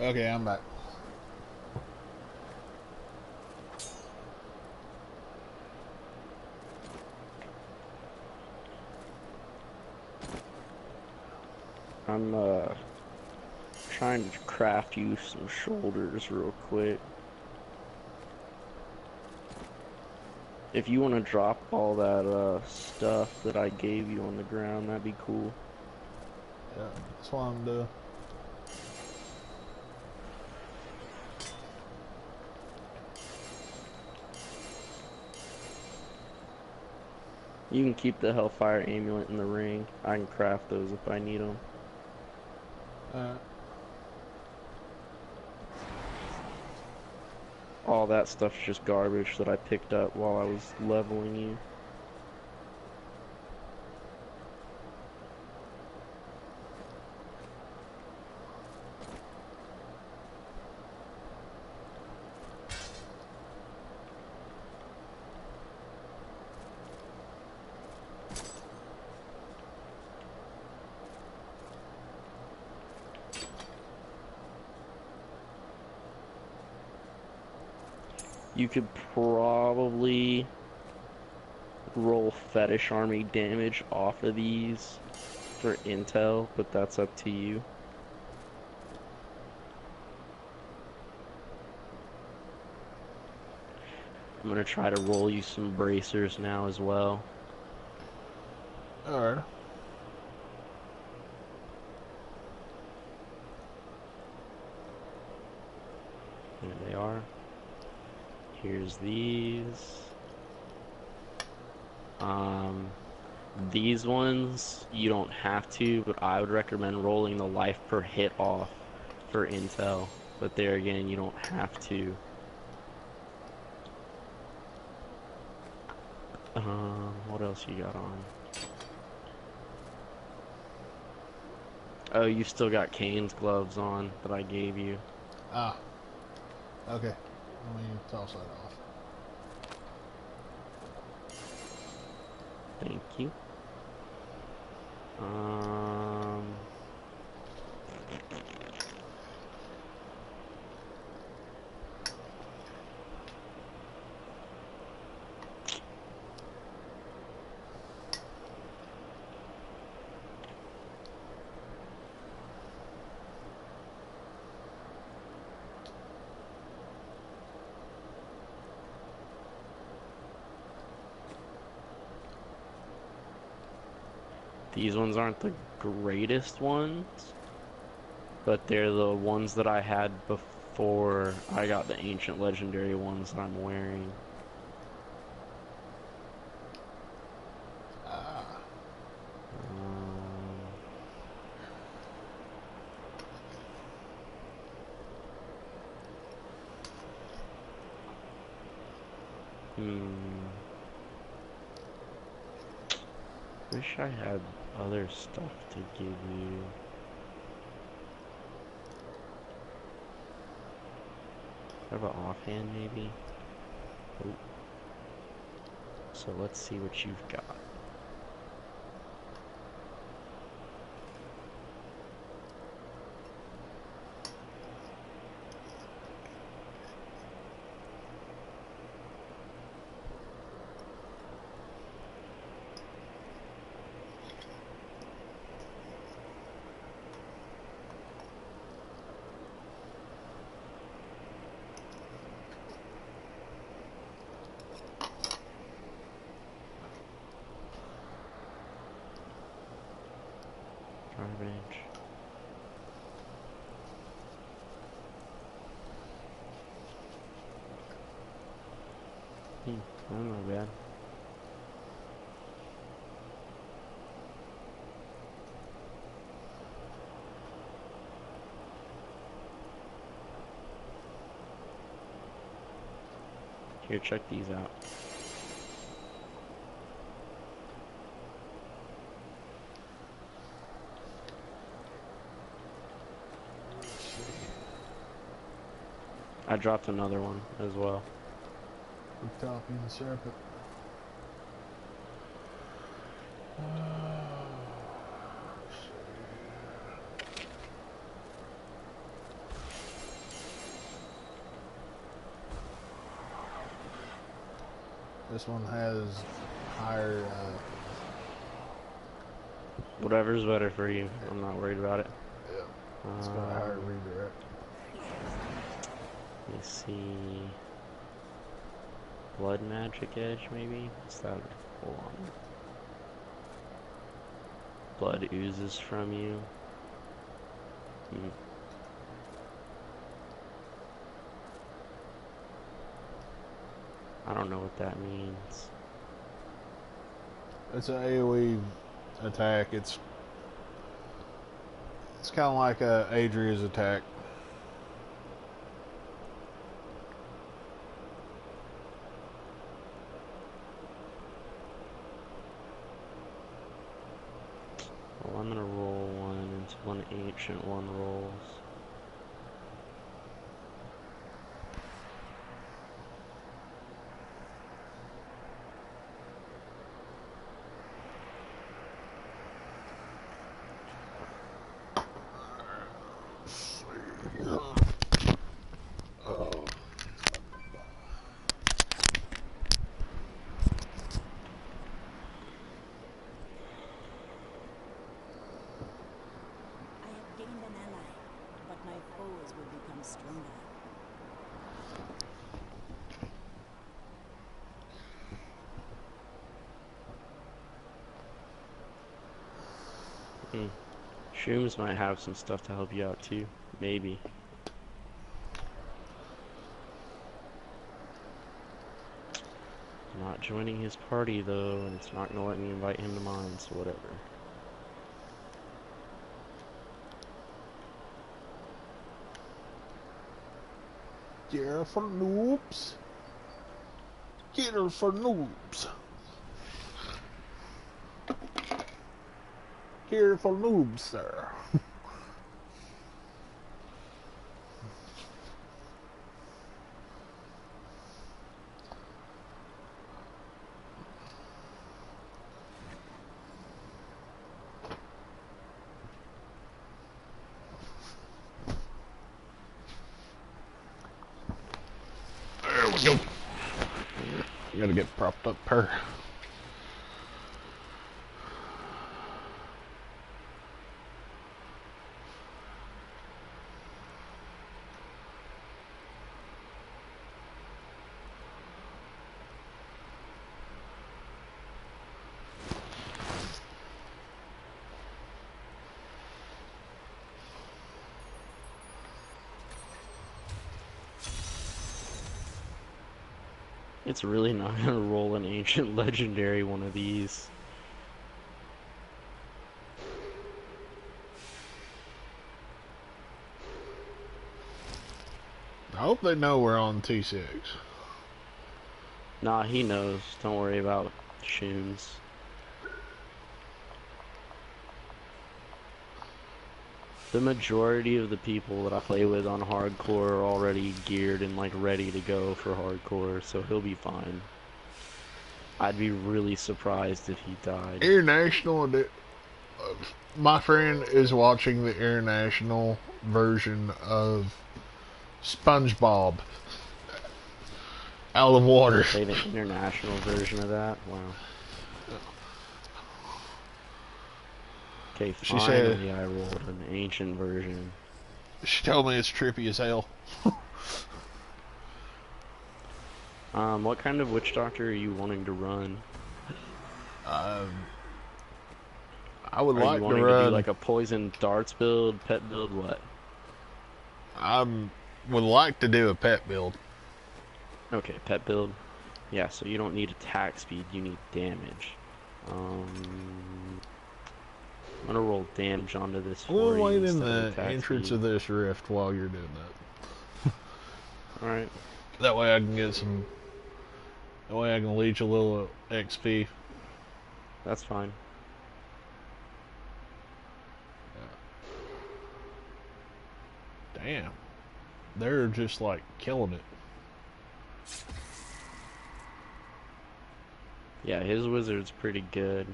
Okay, I'm back. I'm trying to craft you some shoulders real quick. If you want to drop all that stuff that I gave you on the ground, that'd be cool. Yeah, that's what I'm doing. You can keep the Hellfire Amulet in the ring. I can craft those if I need them. All that stuff's just garbage that I picked up while I was leveling you. You could probably roll Fetish Army damage off of these for intel, but that's up to you. I'm gonna try to roll you some bracers now as well. Alright. There they are. Here's these. These ones, you don't have to, but I would recommend rolling the life per hit off for intel. But there again, you don't have to. What else you got on? Oh, you still got Kane's gloves on that I gave you. Ah. Okay. Let me toss that off. Thank you. Um, these ones aren't the greatest ones, but they're the ones that I had before I got the ancient legendary ones that I'm wearing. Ah. Wish I had other stuff to give you. Have an offhand maybe? Oh. So let's see what you've got. Garbage. That's not bad. Here, check these out. I dropped another one as well. The copy and serpent. This one has higher. Whatever's better for you. I'm not worried about it. Yeah. It's got a higher redirect. Let me see. Blood magic edge, maybe? What's that? Hold on. Blood oozes from you. I don't know what that means. It's an AoE attack. It's kind of like Adria's attack. Well, I'm gonna roll one until an ancient one rolls. I have gained an ally, but my foes will become stronger. Shrooms might have some stuff to help you out too. Maybe. I'm not joining his party though, and it's not gonna let me invite him to mine, so whatever. Gear for noobs. Gear for noobs. Gear for noobs, sir. Gotta get propped up per. It's really not gonna roll an ancient legendary one of these. I hope they know we're on T6. Nah, he knows. Don't worry about Shoons. The majority of the people that I play with on hardcore are already geared and like ready to go for hardcore, so he'll be fine. I'd be really surprised if he died. International. My friend is watching the international version of SpongeBob out of water. Play the international version of that? Wow. Okay, She said- finally I rolled an ancient version. She told me it's trippy as hell. What kind of witch doctor are you wanting to run? I would Are like you to wanting to run. do like a poison darts build, pet build, what? I would like to do a pet build. Okay, pet build. Yeah, so you don't need attack speed, you need damage. I'm gonna roll damage onto this for We'll you wait in instead the of attack entrance speed. of this rift while you're doing that. Alright. That way I can get some. That way I can leech a little XP. That's fine. Damn. They're just like killing it. Yeah, his wizard's pretty good.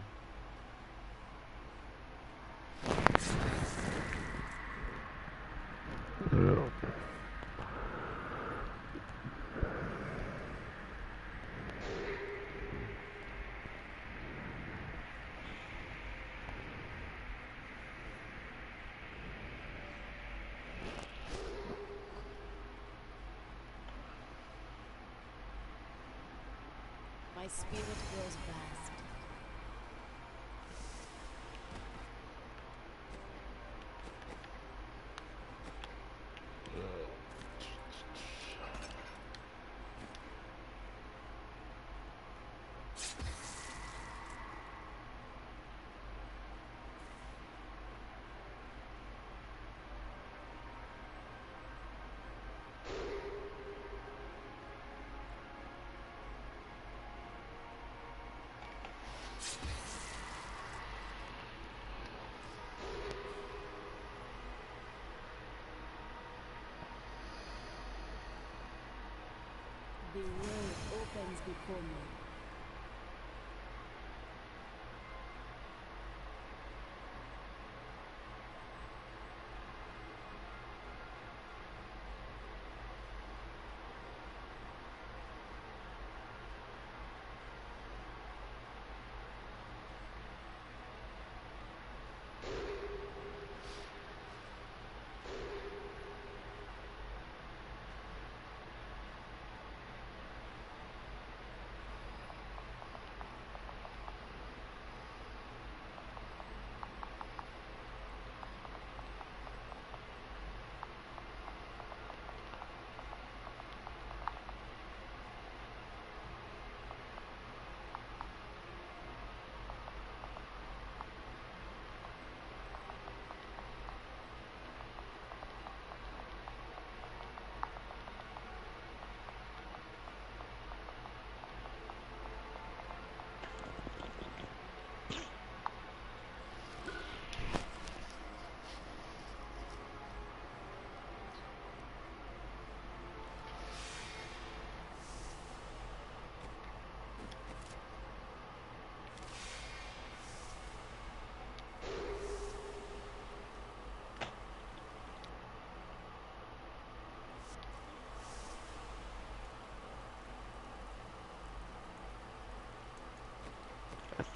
My spirit grows vast. The way opens before me.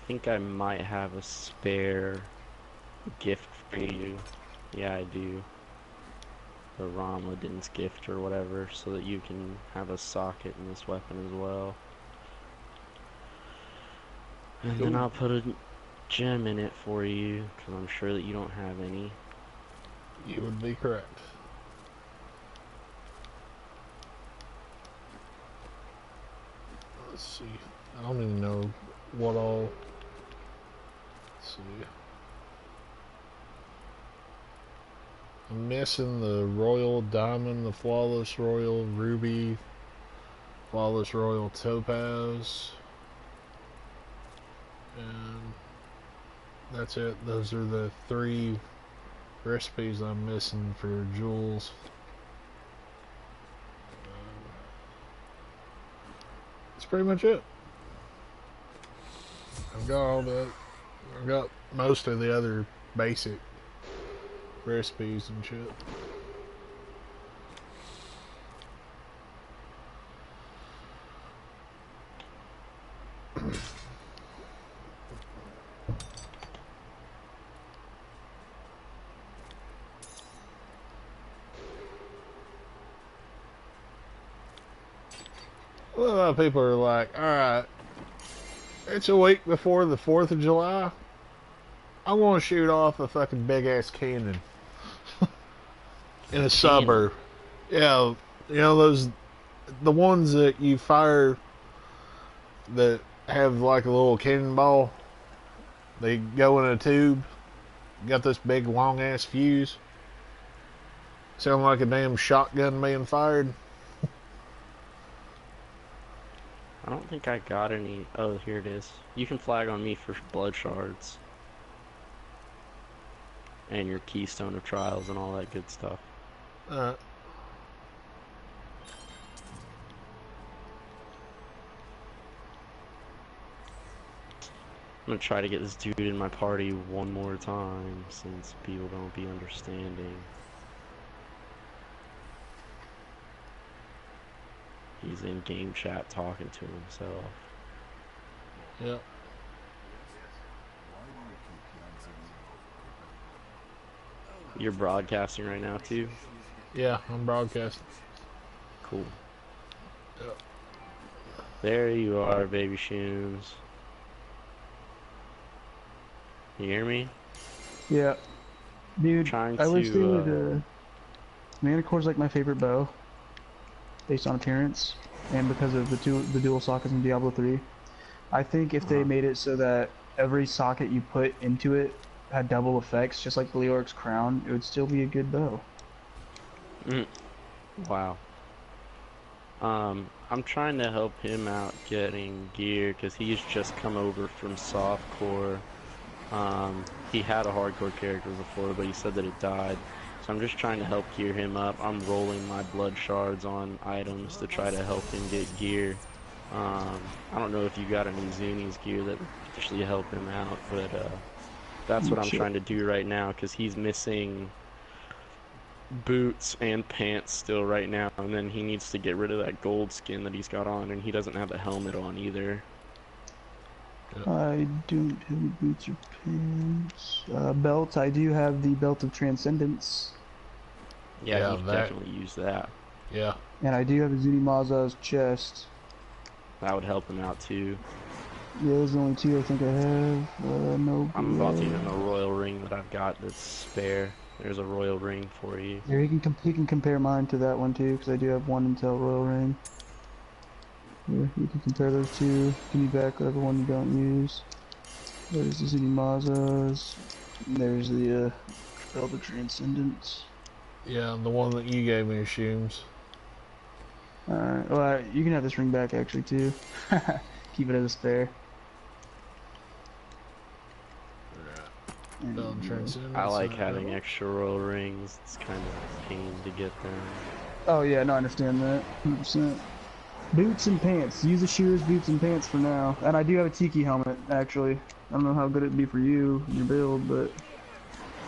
think I might have a spare gift for you. Yeah, I do. The Ramadan's gift or whatever, so that you can have a socket in this weapon as well. And then Cool. I'll put a gem in it for you, because I'm sure that you don't have any. You would be correct. Let's see. I don't even know what all. Let's see. I'm missing the Royal Diamond, the Flawless Royal Ruby, Flawless Royal Topaz. And that's it. Those are the 3 recipes I'm missing for jewels. That's pretty much it. I've got most of the other basic recipes and shit. A lot of people are like, alright, it's a week before the 4th of July. I want to shoot off a fucking big ass cannon in a suburb. Yeah, you know the ones that you fire that have like a little cannonball. They go in a tube. Got this big long ass fuse. Sound like a damn shotgun being fired. I don't think I got any. Oh, here it is. You can flag on me for blood shards. And your keystone of trials and all that good stuff. Alright. I'm gonna try to get this dude in my party one more time, since people don't be understanding. He's in game chat talking to himself. Yep. You're broadcasting right now too? Yeah, I'm broadcasting. Cool. Yep. There you are, baby shoes. You hear me? Yeah. Dude, Trying I wish they to, would, Manicore's like my favorite bow, based on appearance, and because of the dual sockets in Diablo 3. I think if they made it so that every socket you put into it had double effects, just like the Leoric's crown, it would still be a good bow. Wow. I'm trying to help him out getting gear, because he's just come over from softcore. He had a hardcore character before, but he said that it died. So I'm just trying to help gear him up. I'm rolling my blood shards on items to try to help him get gear. I don't know if you got any Zuni's gear that would actually help him out, but that's what I'm trying to do right now, because he's missing boots and pants still right now, and then he needs to get rid of that gold skin that he's got on, and he doesn't have a helmet on either. I don't have any boots or pants. Belt, I do have the Belt of Transcendence. Yeah, he could definitely use that. Yeah. And I do have a Zuni Maza's chest. That would help him out too. Yeah, those are the only 2 I think I have. No. I'm about to use a royal ring that I've got that's spare. There's a royal ring for you. Yeah, he can compare mine to that one too, because I do have one Intel royal ring. Yeah, you can compare those 2. Give me back whatever one you don't use. There's the Zuni Maza's. There's the Belt of Transcendence. Yeah, the one that you gave me assumes. Alright, well, you can have this ring back actually too. Keep it as a spare. I like having extra royal rings. It's kind of a pain to get them. Oh yeah, no, I understand that. 100%. Boots and pants. Use the shears, boots, and pants for now. And I do have a Tiki helmet, actually. I don't know how good it'd be for you and your build, but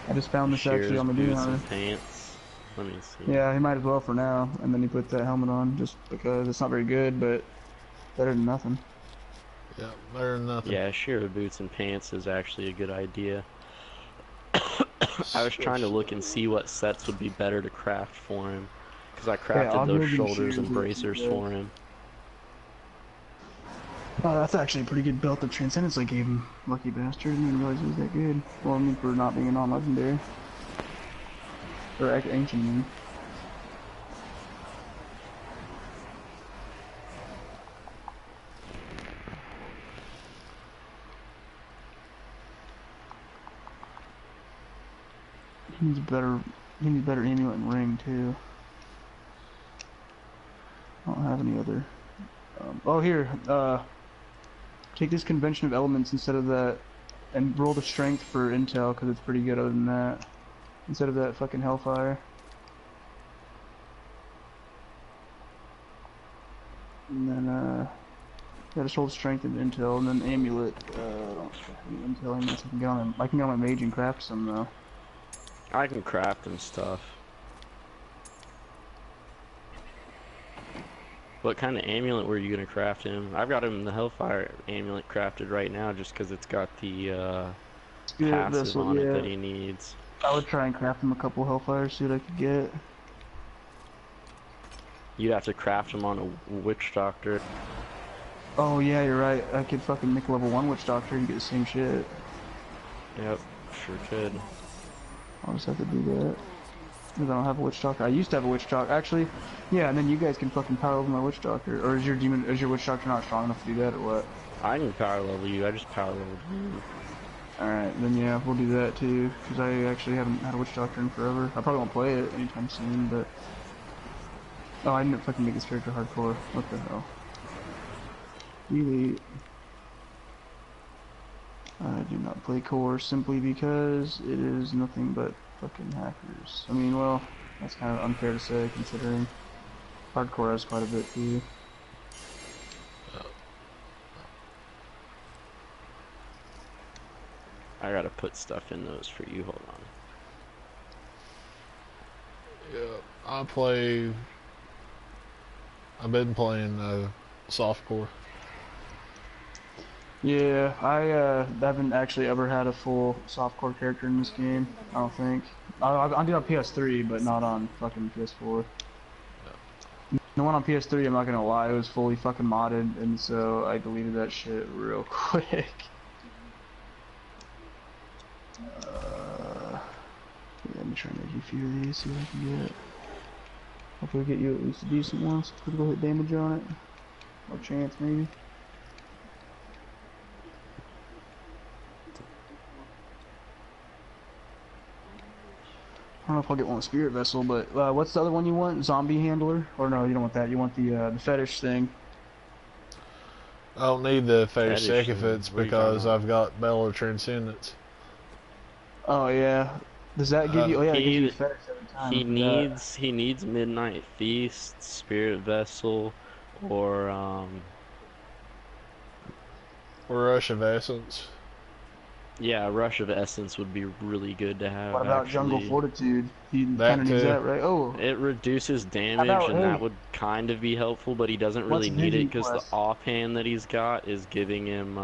I just found this actually on the Dune boots Hunter. and pants. Let me see. Yeah, he might as well for now. And then he put that helmet on just because it's not very good, but better than nothing. Yeah, better than nothing. Yeah, Shiro boots and pants is actually a good idea. I was trying to look and see what sets would be better to craft for him, because I Yeah, crafted I'll those give him shoulders shears and and two bracers belts. for him. Oh, that's actually a pretty good belt of Transcendence I gave him. Lucky bastard, I didn't even realize it was that good. Well, I mean, for not being a non-legendary. Or ancient, I mean. He needs better amulet and ring, too. I don't have any other. Oh, here, take this Convention of Elements instead of that, and roll the Strength for Intel, because it's pretty good other than that. Instead of that fucking Hellfire. And then, yeah, just hold Strength and Intel, and then Amulet, Intel amulets I can get on my Mage and craft some, though. I can craft him stuff. What kind of amulet were you gonna craft him? I've got him the Hellfire amulet crafted right now just because it's got the Spirit passive Vessel, on it yeah. that he needs. I would try and craft him a couple Hellfires, see what I could get. You'd have to craft him on a Witch Doctor. Oh yeah, you're right. I could fucking make a level 1 Witch Doctor and get the same shit. Yep, sure could. I'll just have to do that. Because I don't have a Witch Doctor. I used to have a Witch Doctor. Actually, yeah, and then you guys can fucking power over my Witch Doctor. Or is your Witch Doctor not strong enough to do that, or what? I can power level you, I just power leveled you. Alright, then yeah, we'll do that too. Because I actually haven't had a Witch Doctor in forever. I probably won't play it anytime soon, but... Oh, I didn't fucking make this character hardcore. What the hell? Delete. I do not play core simply because it is nothing but fucking hackers. I mean, well, that's kind of unfair to say considering hardcore has quite a bit too. I gotta put stuff in those for you, hold on. Yeah, I've been playing softcore. Yeah, I haven't actually ever had a full softcore character in this game. I don't think. I did on PS3, but not on fucking PS4. The one on PS3, I'm not gonna lie, it was fully fucking modded, and so I deleted that shit real quick. Yeah, let me try and make you a few of these, see what I can get. Hopefully get you at least a decent one, so critical hit damage on it. Or chance, maybe. I don't know if I'll get one with Spirit Vessel, but what's the other one you want? Zombie Handler? Or no, you don't want that. You want the fetish thing. I don't need the fetish Fetish sycophants thing? What are you talking because about? I've got Bella Transcendence. Oh yeah. Does that give you? Oh yeah, it gives you He fetish every time. he I forgot. needs Midnight Feast, Spirit Vessel, or Rush of Essence. yeah, Rush of Essence would be really good to What have about Jungle actually. Fortitude? He kind That of needs too. that, right? Oh, It reduces how damage about and that hey? would kind of be helpful, but he doesn't What's really need it Vision because the Quest? offhand that he's got is giving him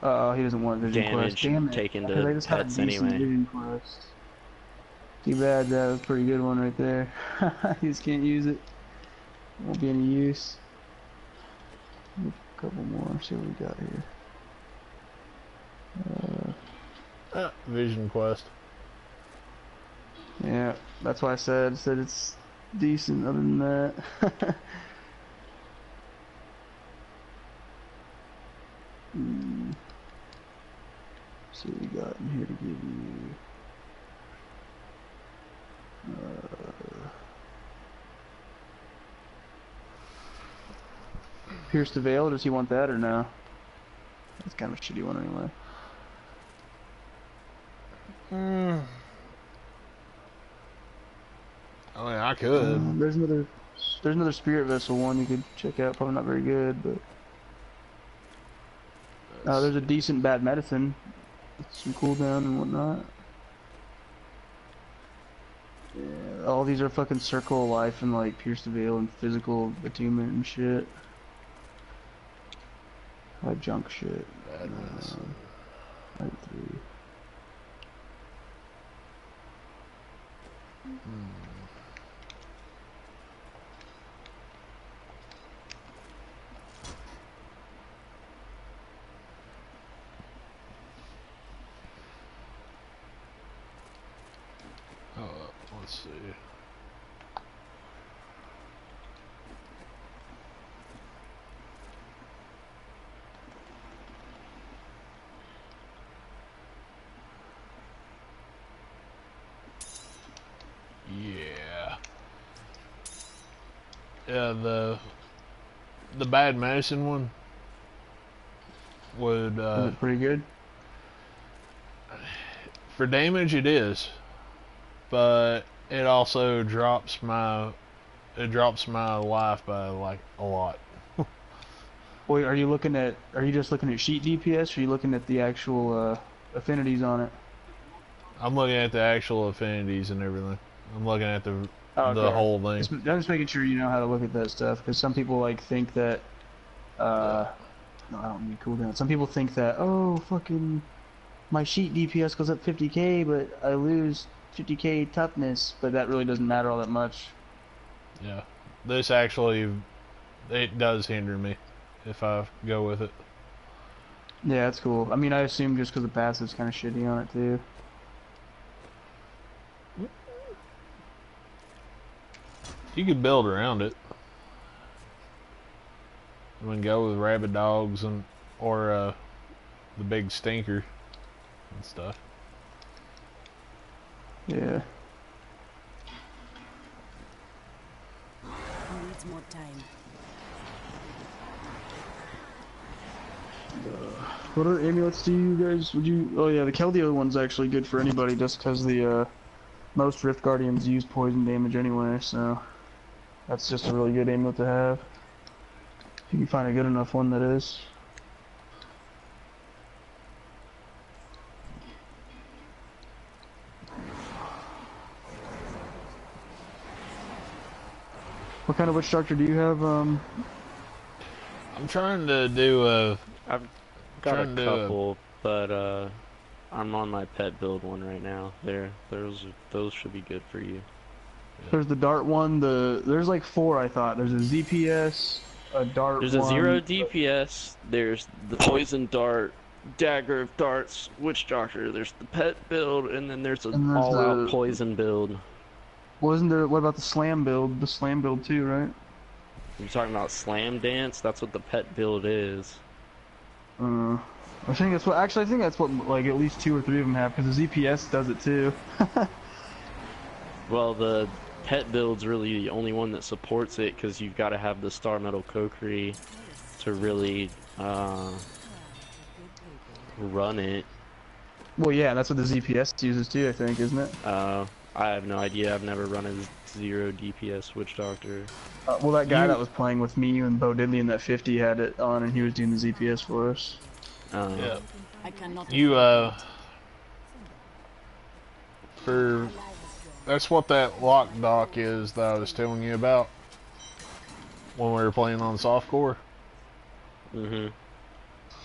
He doesn't want Vision Quest. damage Damn it! taken Because to I just had a pets decent anyway. Vision Quest. Too bad that was a pretty good one right there. You just can't use it. Won't be any use. A couple more. See what we got here. Vision Quest. Yeah, that's why I said it's decent. Other than that, see what we got in here to give you. Pierce the Veil. Does he want that or no? That's kind of a shitty one anyway. I mean, I could. There's another Spirit Vessel one you could check out. Probably not very good, but there's a decent Bad Medicine with some cooldown and whatnot. Yeah, all these are fucking Circle of Life and like Pierce the Veil and physical attunement and shit. Like junk shit. Bad medicine. Type 3. Let's see. Yeah. Yeah, the bad medicine one would Is it pretty good? for damage it is, but it also drops my life by like a lot. Wait, are you just looking at sheet DPS, or are you looking at the actual affinities on it? I'm looking at the actual affinities and everything. I'm looking at the Okay. whole thing. I'm just making sure you know how to look at that stuff, because some people like think that no, I don't need cooldown. Some people think that, oh, fucking my sheet DPS goes up 50k, but I lose 50k toughness, but that really doesn't matter all that much. Yeah. This actually, it does hinder me if I go with it. Yeah, that's cool. I mean, I assume just because the passive's kind of shitty on it, too. You could build around it. We can go with rabid dogs or the big stinker and stuff. Yeah. Needs more time. What other amulets do you guys, oh yeah, the Keldeo one's actually good for anybody just because the, most Rift Guardians use poison damage anyway, so that's just a really good amulet to have. If you can find a good enough one, that is. What kind of witch doctor do you have? I'm trying to do I've got a couple, but I'm on my pet build one right now. Those should be good for you. There's the dart one. There's like 4, I thought. There's a ZPS, a dart. There's a 0 DPS. There's the poison dart, dagger of darts, witch doctor. There's the pet build, and then there's an all-out poison build. Wasn't there? What about the slam build? The slam build too, right? You're talking about slam dance? That's what the pet build is. I think that's what. Actually, I think that's what like at least 2 or 3 of them have, because the ZPS does it too. Well, the pet build's really the only one that supports it, because you've got to have the Star Metal Kokiri to really run it. Well, yeah, that's what the ZPS uses too, I think, isn't it? I have no idea. I've never run a 0 DPS Witch Doctor. Well, that guy that was playing with me and Bo Diddley in that 50 had it on, and he was doing the ZPS for us. yeah. I cannot. That's what that lock dock is that I was telling you about when we were playing on softcore. Mm-hmm.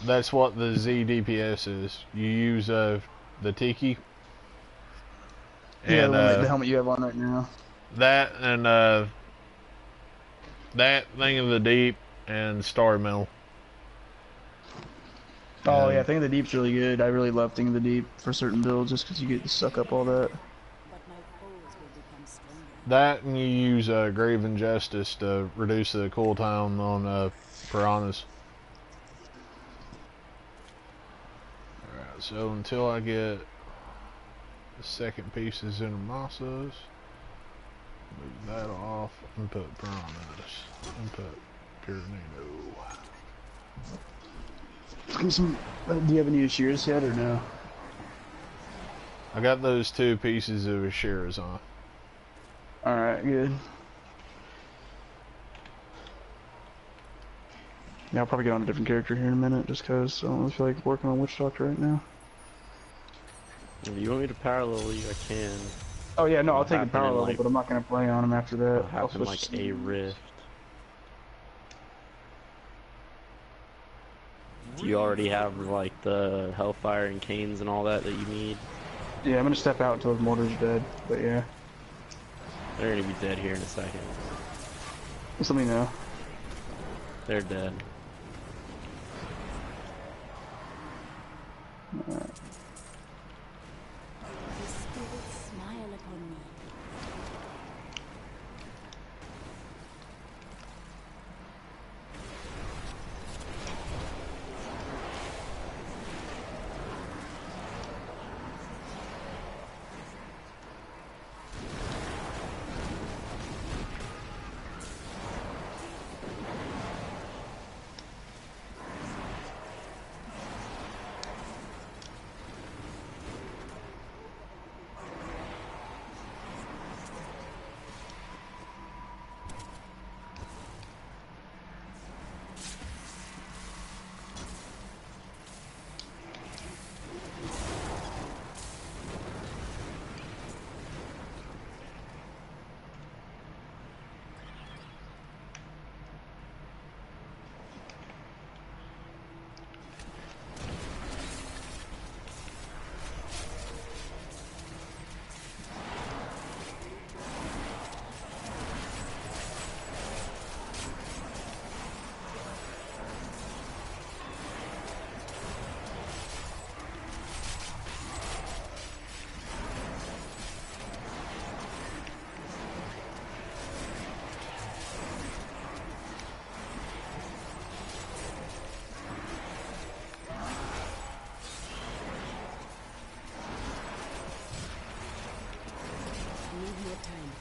That's what the ZDPS is. You use the Tiki. Yeah, And, the helmet you have on right now. That and that Thing of the Deep and Star Metal. Oh yeah, Thing of the Deep's really good. I really love Thing of the Deep for certain builds, just because you get to suck up all that. But my foes will become stronger. That and you use Grave Injustice to reduce the cooldown on piranhas. Alright, so until I get the second pieces in Massas, move that off and put piranhas and put Pyranino. Let's get some. Do you have any shears yet or no? I got those 2 pieces of Asheras on. Alright, good. Yeah, I'll probably get on a different character here in a minute, just because I don't really feel like working on Witch Doctor right now. If you want me to parallel you, I can. Oh yeah, no, I'll take a Happen power in, level, like- but I'm not gonna play on him after that. It'll happen like a rift. Do you already have like the Hellfire and Canes and all that you need? Yeah, I'm gonna step out until his mortar's dead, but yeah. They're gonna be dead here in a second. Just let me know. They're dead. The spirits smile upon me. Need more time.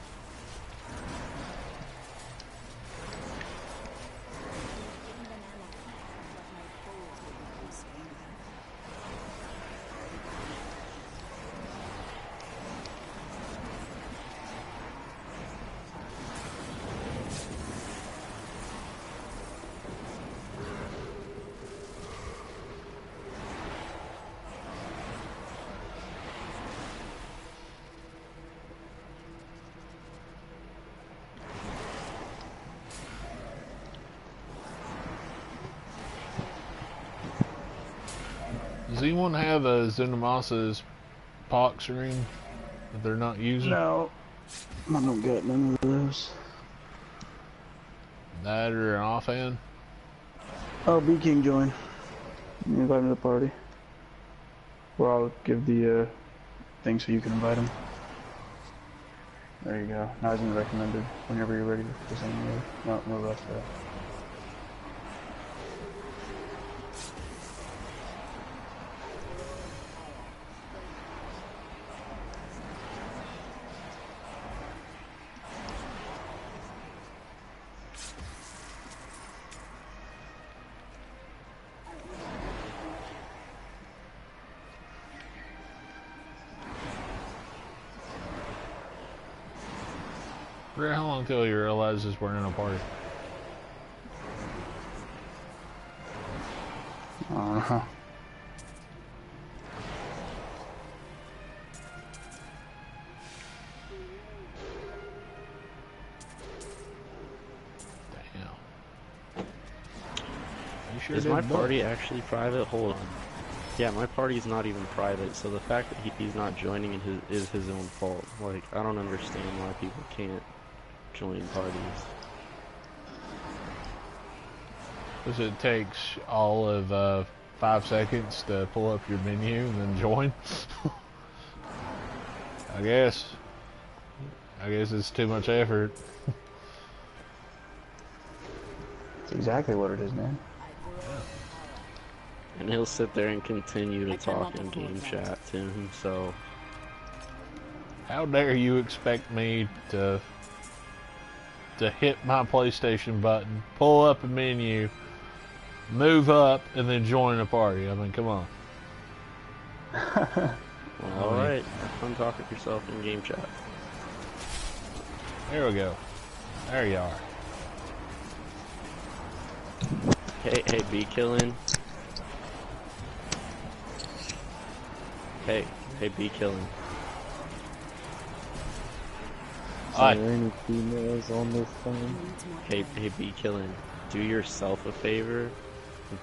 Giving them ammo, but my foes will become stronger. Does anyone have a Zunamasa's pox ring that they're not using? No. I don't get none of those. That or an offhand? Oh, B King join. You invite him to the party. Or I'll give the thing so you can invite him. There you go. Now he's in the recommended whenever you're ready for something. No rush there. Brett, how long till you realizes we're in a party? Uh-huh. Damn. You sure Is did my book. party actually private? Hold on. Yeah, my party's not even private, so the fact that he's not joining is his own fault. Like, I don't understand why people can't join parties. Because it takes all of 5 seconds to pull up your menu and then join. I guess it's too much effort. That's exactly what it is, man. And he'll sit there and continue to I talk cannot in game afford that. chat to him, so... How dare you expect me to hit my PlayStation button, pull up a menu, move up, and then join a party? I mean, come on. Well, alright, have fun talking to yourself in game chat. There we go. There you are. Hey, B killing. Hey, B killing. Hi. Are there any females on this phone? Hey, B killing. Do yourself a favor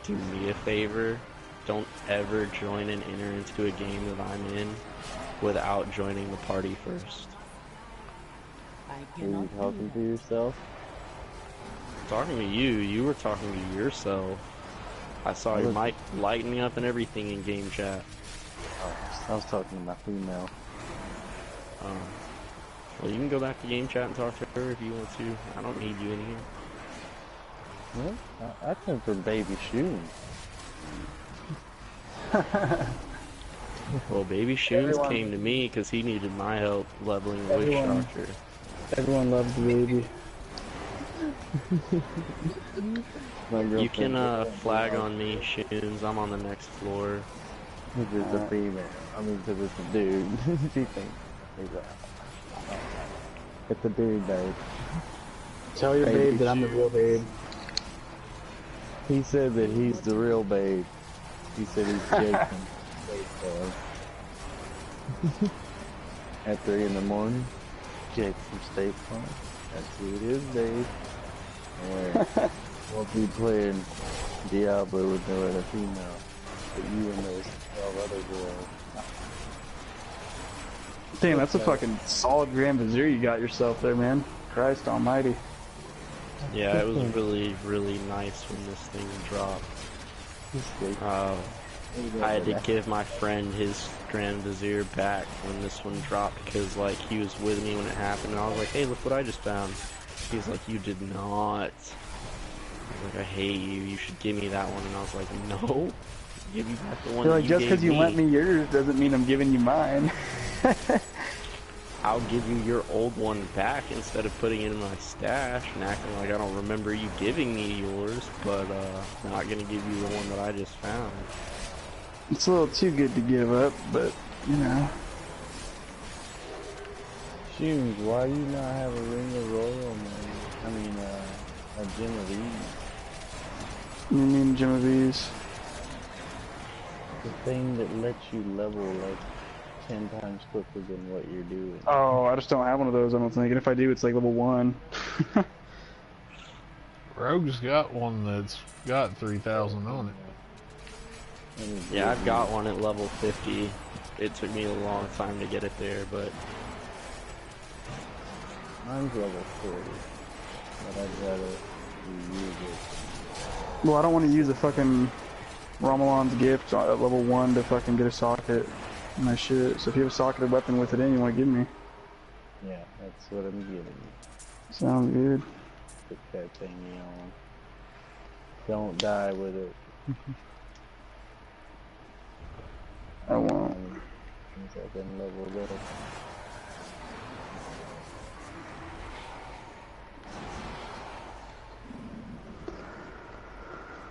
do me a favor. Don't ever join and enter into a game that I'm in without joining the party first. Were you talking to yourself? Talking to you, you were talking to yourself. I saw your mic lighting up and everything in game chat. Oh, I was talking to my female. Well, you can go back to game chat and talk to her if you want to. I don't need you in here. What? I came for baby shoes. Well, Baby Shoons came to me because he needed my help leveling the Witch Doctor. Everyone loves the baby. You can flag on me, Shoons. I'm on the next floor. It's just a female. I mean, because it's a dude. She thinks he's a... It's a dude, babe. Tell your babe that I'm the real babe. He said that he's the real babe. He said he's Jason. At 3 in the morning, Jake from State Farm. That's who it is, babe. Alright. We'll be playing Diablo with no other female. But you and those 12 other girls. Damn, that's a fucking solid Grand Vizier you got yourself there, man. Christ almighty. Yeah, it was really, really nice when this thing dropped. I had to give my friend his Grand Vizier back when this one dropped because, like, he was with me when it happened, and I was like, hey, look what I just found. He's like, you did not. I was like, I hate you, you should give me that one, and I was like, no, give me back the one You're that like, you just gave because you me. lent me yours doesn't mean I'm giving you mine. I'll give you your old one back instead of putting it in my stash and acting like I don't remember you giving me yours, but I'm not gonna give you the one that I just found. It's a little too good to give up, but, you know. Shoes, why you not have a Ring of Royal, man? I mean, a Gem of Ease. You mean Genovese? The thing that lets you level, like, 10 times quicker than what you're doing. Oh, I just don't have one of those, I don't think. And if I do, it's like level 1. Rogue's got one that's got 3,000 on it. Yeah, I've got one at level 50. It took me a long time to get it there, but... Mine's level 40. But I'd rather use it. Well, I don't want to use a fucking Romulan's gift at level 1 to fucking get a socket. My shit. So if you have a socketed weapon with it in, you want to give me. Yeah, that's what I'm giving you. Sounds good. Put that thingy on. Don't die with it. I won't. Since I've been leveled up.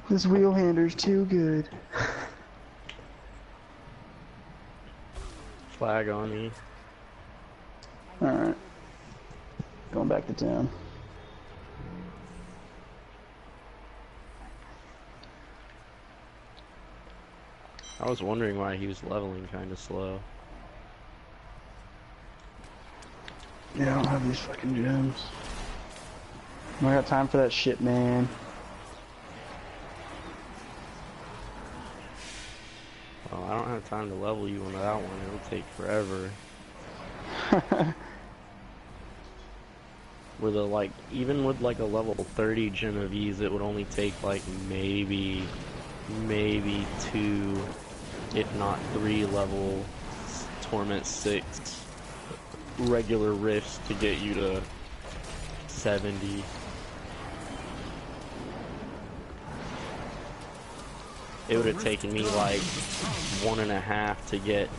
This wheel hander's too good. Flag on me. Alright. Going back to town. I was wondering why he was leveling kind of slow. Yeah, I don't have these fucking gems. I don't got time for that shit, man. Well, I don't have time to level you on that one. It'll take forever. With a, like, even with like a level 30 Genovese, it would only take like maybe 2, if not 3 level Torment 6 regular rifts to get you to 70. It would have taken me like 1.5 to get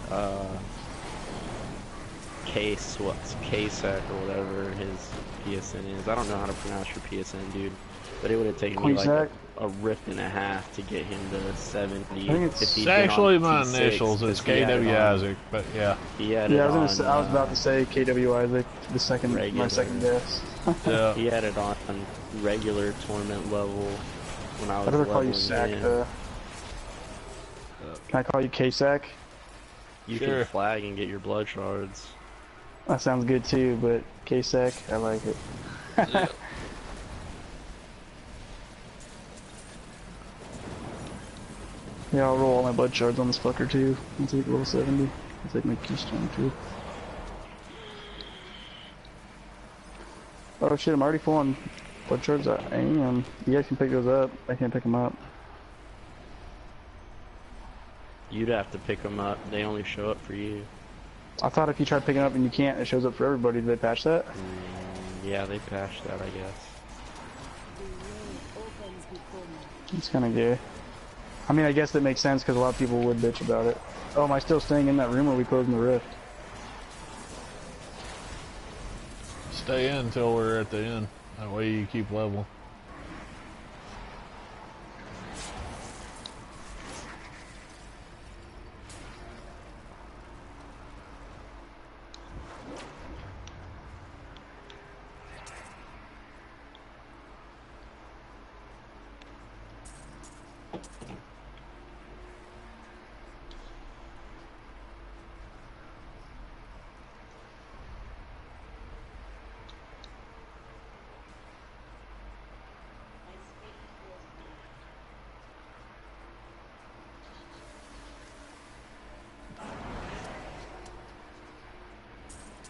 K-Sec or whatever his PSN is. I don't know how to pronounce your PSN, dude. But it would have taken me like a rift and a half to get him to 70. I think It's actually my initials. It's KW Isaac, but yeah. Yeah, I was about to say KW Isaac, my second guess. Yeah. He had it on regular tournament level when I was I'd rather call you leveling Sack, in. though. Can I call you K-Sack? You Sure. can flag and get your blood shards. That sounds good too, but K-Sack, I like it. Yeah, I'll roll all my blood shards on this fucker too. I'll take level 70. I'll take my keystone too. Oh shit, I'm already full on blood shards. I am. You guys can pick those up. I can't pick them up. You'd have to pick them up. They only show up for you. I thought if you try picking up and you can't, it shows up for everybody. Did they patch that? Yeah, they patched that, I guess. The way opens before me. It's kind of gay. I mean, I guess that makes sense because a lot of people would bitch about it. Oh, am I still staying in that room where we closed the rift? Stay in until we're at the end. That way you keep level.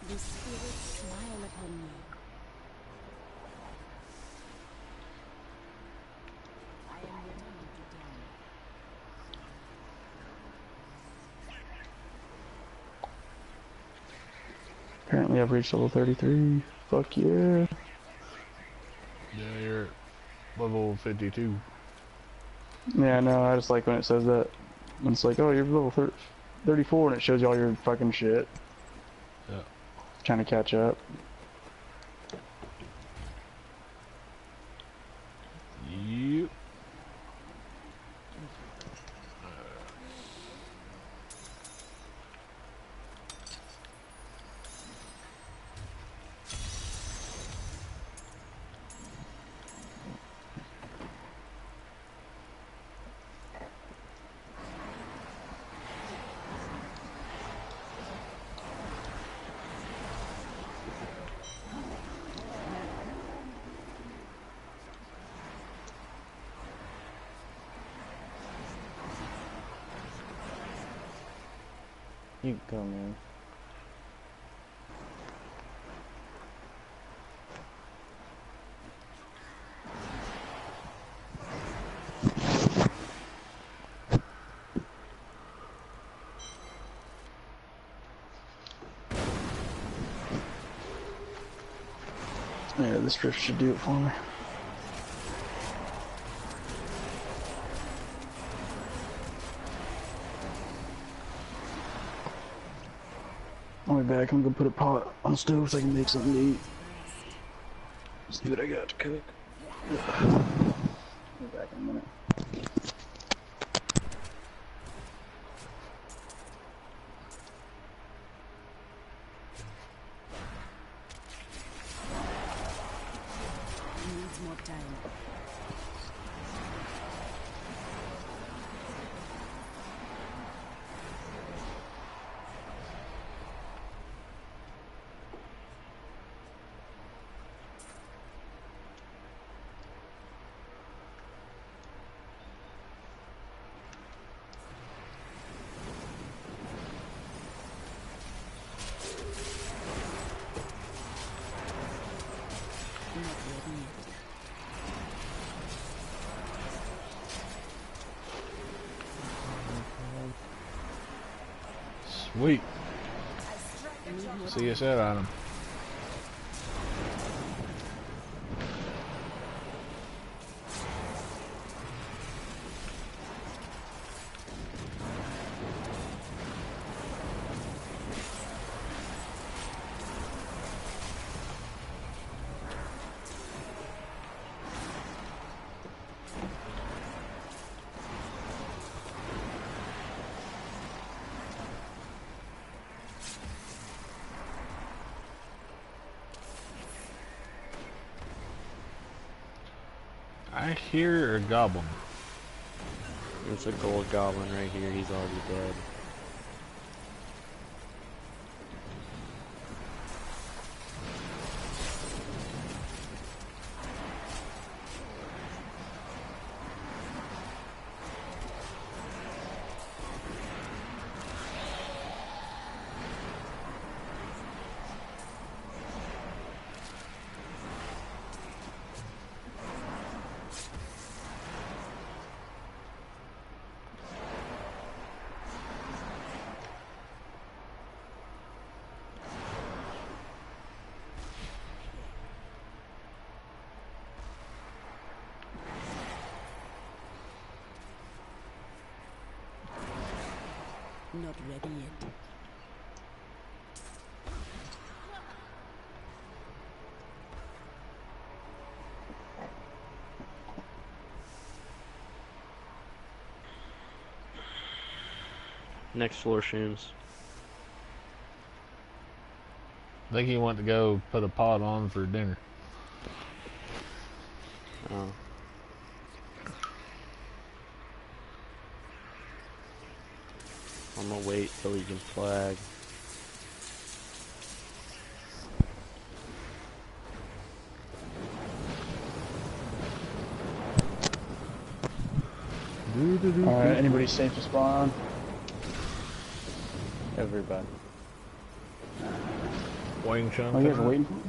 The spirits smile upon me. I am remembered to them. Apparently I've reached level 33. Fuck yeah. Yeah, you're at level 52. Yeah, no, I just like when it says that. When it's like, oh, you're level 34 and it shows you all your fucking shit. Yeah. Trying to catch up. Yep. You can come in. Yeah, this drift should do it for me. I'll be back. I'm gonna put a pot on the stove so I can make something to eat. See what I got to cook. Be back in a minute. Needs more time. Not ready yet. Sweet. Need more See you set on him. I hear a goblin. It's a gold goblin right here. He's already dead. not ready yet. Next floor, Shooms. I think he went to go put a pot on for dinner. Oh. I'm gonna wait till he can flag. Alright, anybody safe to spawn? Everybody. Wang Chun. Oh, you guys are waiting for me?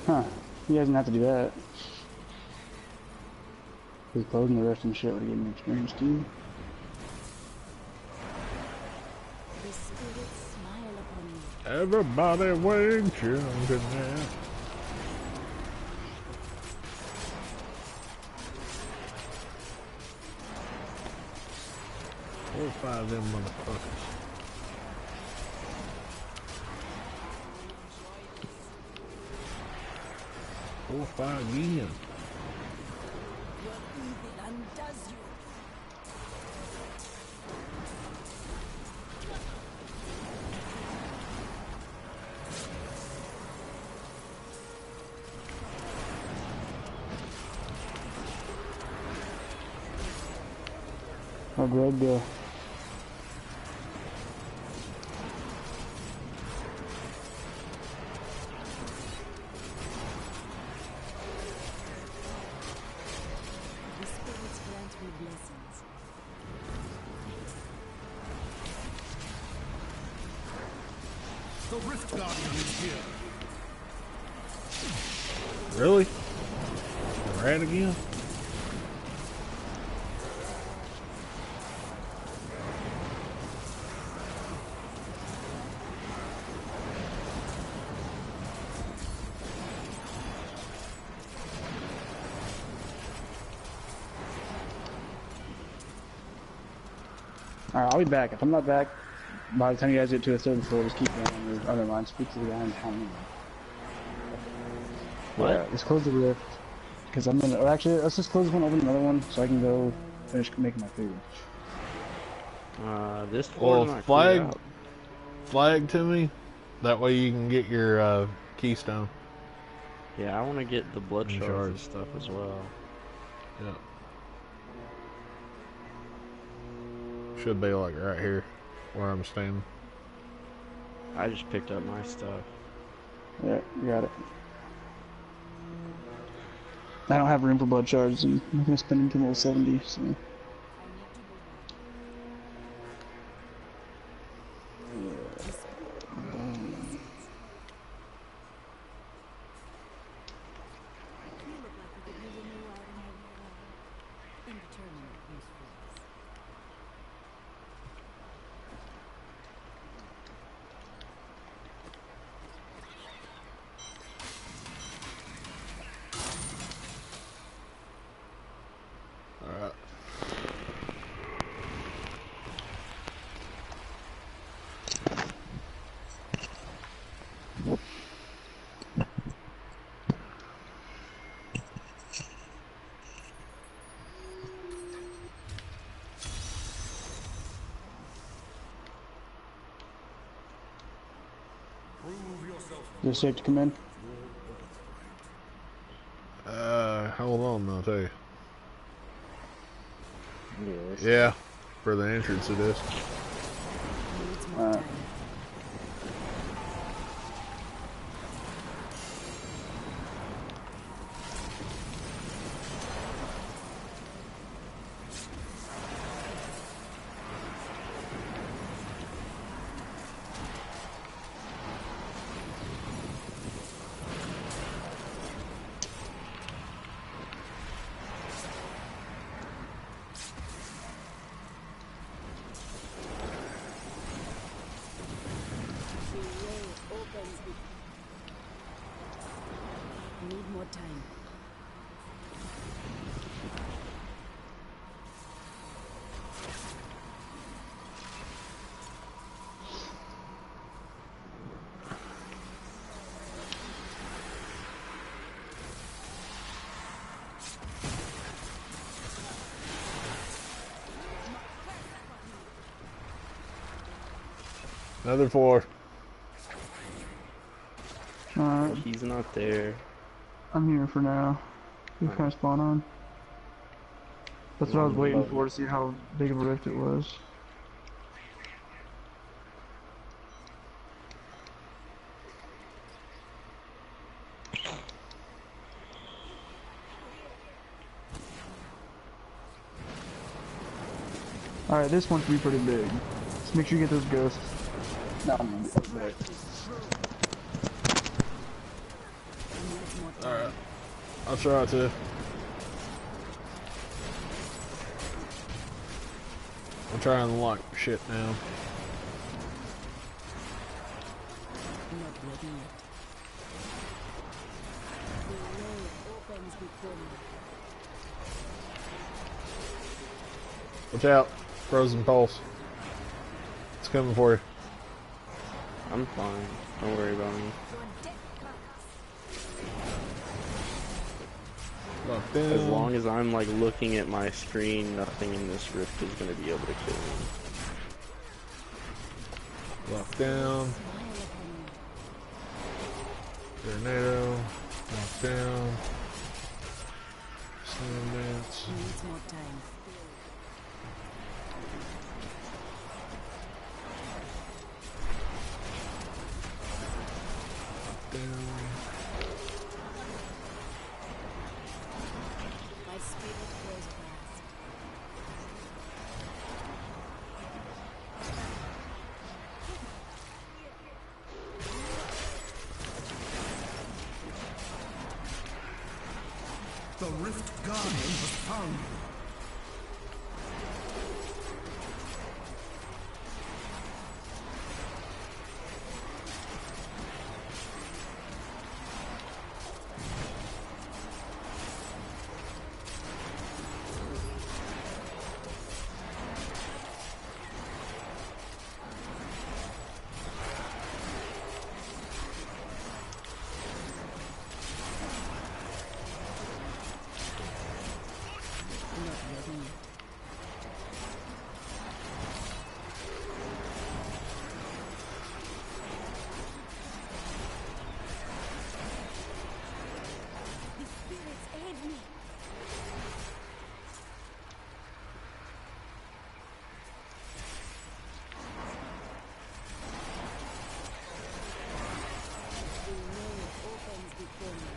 Huh. You guys didn't have to do that. His closing the rest and shit would have given me experience too. The spirits smile upon me. Everybody Wang Chun tonight. Four or five of them motherfuckers. Four or five again. Your evil undoes you. How'd Greg go? The spirits grant me blessings. The Rift Guardian is here. Really? Rat again? Alright, I'll be back. If I'm not back, by the time you guys get to a third floor, just keep going. Or other line, speak to the guy in town. What? Let's close the rift. Because I'm gonna, or actually, let's just close one, open another one, so I can go finish making my food. This floor Well, not cleared out. flag to me. That way you can get your keystone. Yeah, I want to get the blood shards and Shards. stuff as well. Yeah. Should be like right here, where I'm standing. I just picked up my stuff. Yeah, you got it. I don't have room for blood shards, and I'm not gonna spend until level 70, so. You look like you could use a new item of indeterminate usefulness. Alright. Prove yourself. Is it safe to come in? Hold on, I'll tell you. Yes. Yeah, for the entrance it is. Needs more Alright. time. The way opens the... Need more time. Another 4. Alright, He's not there. I'm here for now. You Oh. kind of spawn on. That's what I was waiting for, to see how big of a rift it was. Alright, this one should be pretty big. Just make sure you get those ghosts. No, I'm good. Alright. I'll try to. I'm trying to unlock shit now. Not ready yet. The way opens before me. Watch out. Frozen pulse. It's coming for you. I'm fine. Don't worry about me. Locked As down. long as I'm like looking at my screen, nothing in this rift is gonna be able to kill me. Locked down. Tornado. Locked down. Slam dance. Needs more time. Down. My spirit grows fast. The Rift Guardian has found you. Not ready yet. The spirits aid me. The way opens before me.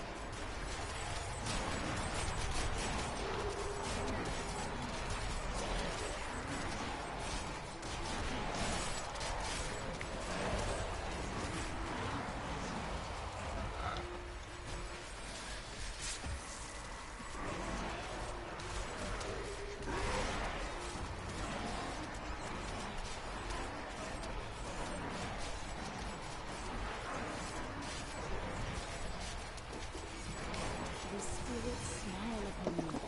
The spirits smile upon me.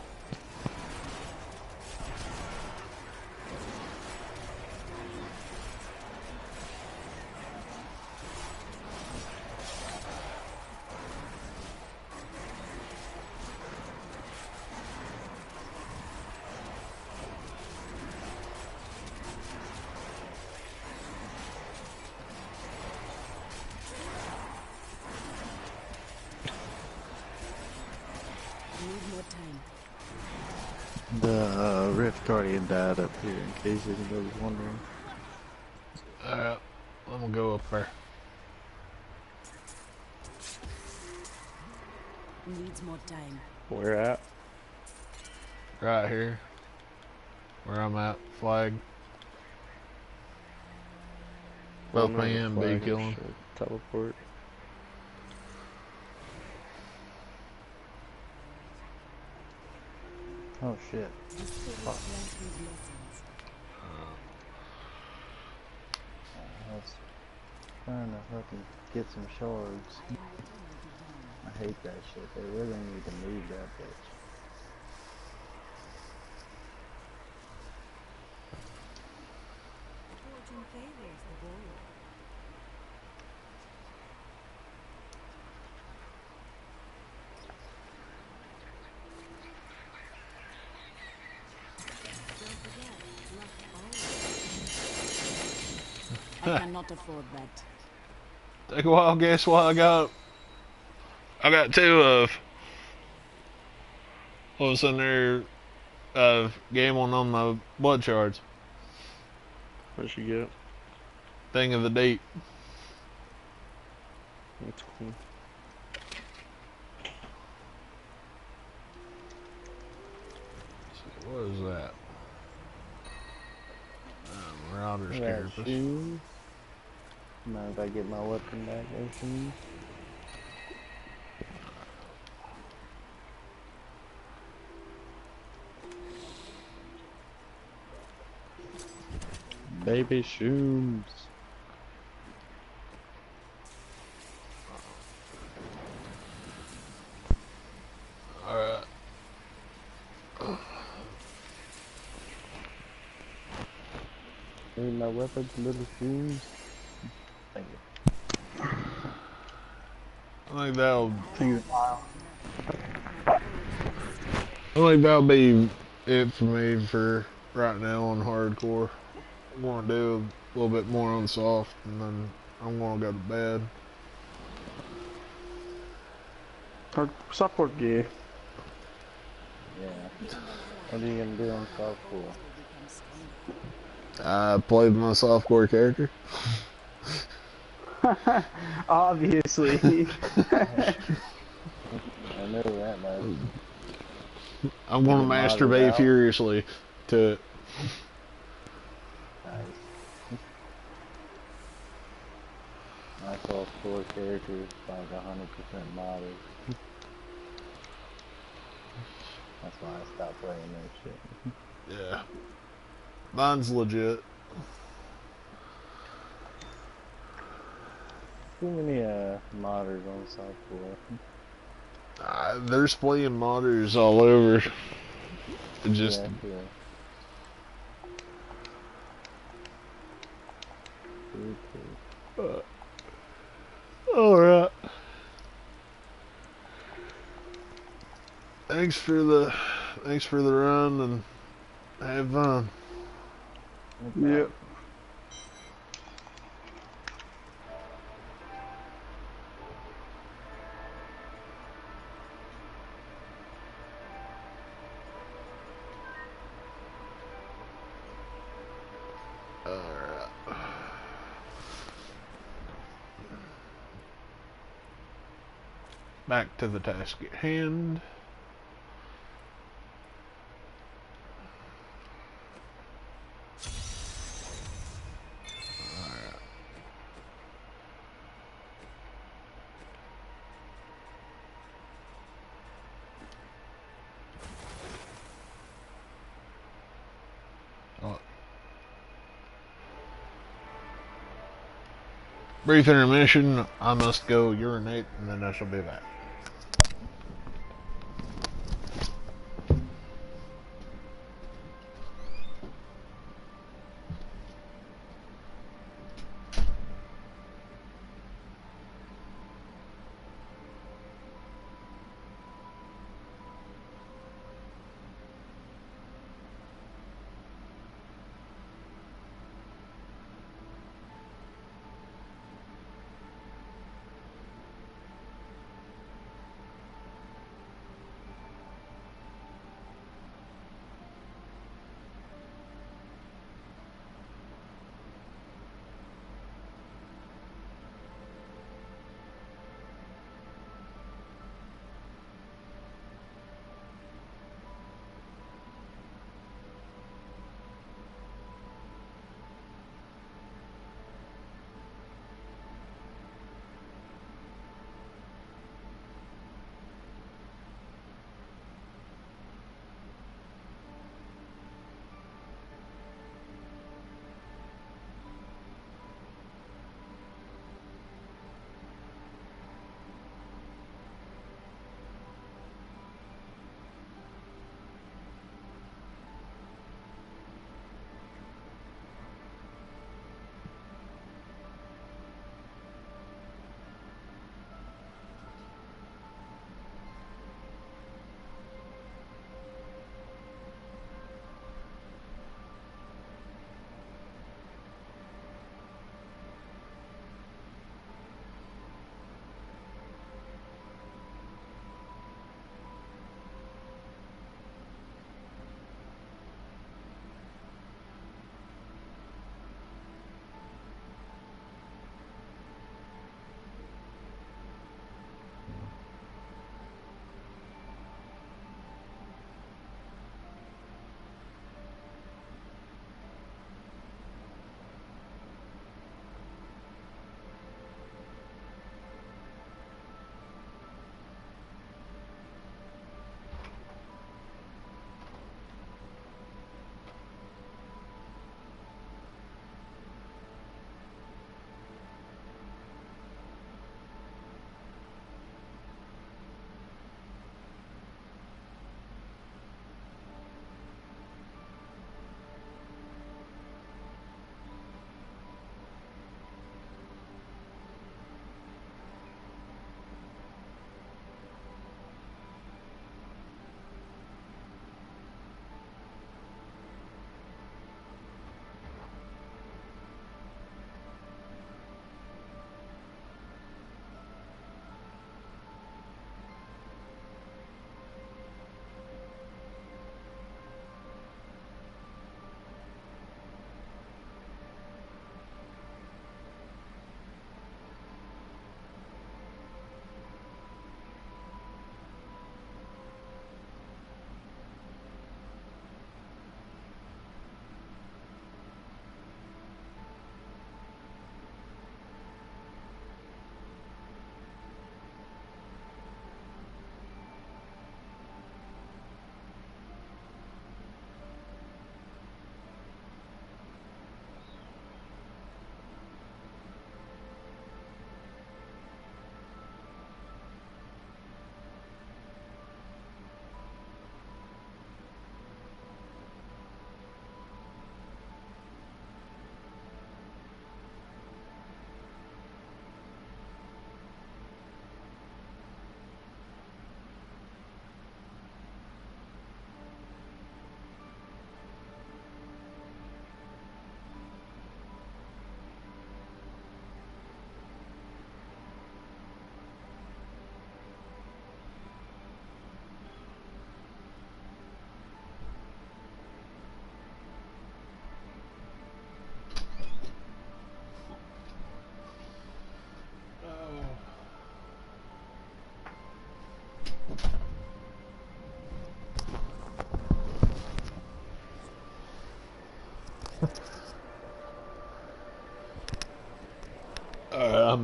Need more time. The Rift Guardian died up here, in case anybody's wondering. Alright. I'm gonna go up there. Needs more time. Where at? Right here. Where I'm at. Flag. Both I'm on me the and B flag, killing. should Teleport. Oh shit. The spirits grant me blessings. I was trying to fucking get some shards. I hate that shit. They really need to move that bitch. Fortune favors the bold. Don't forget, luck always. I cannot afford that. Take a wild guess what I got. I got two of what was in there gambling on my blood shards. What you get? Thing of the deep. That's cool. What is that? Router's That carapace. shoes. Mind if I get my weapon back there, shoes? Baby shoes. Alright. Need my weapons, little shoes. Thank you. I think that'll Thing is wild. be it for me for right now on hardcore. I'm gonna do a little bit more on soft and then I'm gonna go to bed. Softcore gear. Yeah. What are you gonna do on softcore? I played my softcore character. Obviously. I know that much. I'm gonna Is it modded masturbate out? furiously to it. Nice. My softcore character is like 100% modded. That's why I stopped playing that shit. Yeah. Mine's legit. Too many modders on softcore. There's playing modders all over. It just Yeah, true. True. alright. Thanks for the run and have fun. Yep. Alright. Back to the task at hand. Brief intermission. I must go urinate and then I shall be back.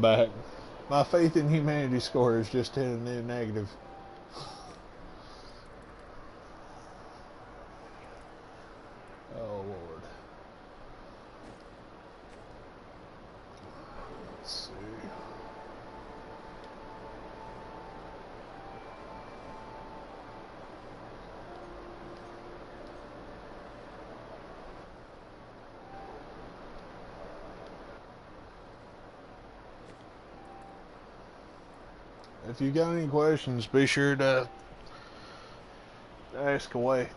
I'm back. My faith in humanity score is just hit a new negative. Oh Lord. Let's see. If you got any questions, be sure to ask away. Are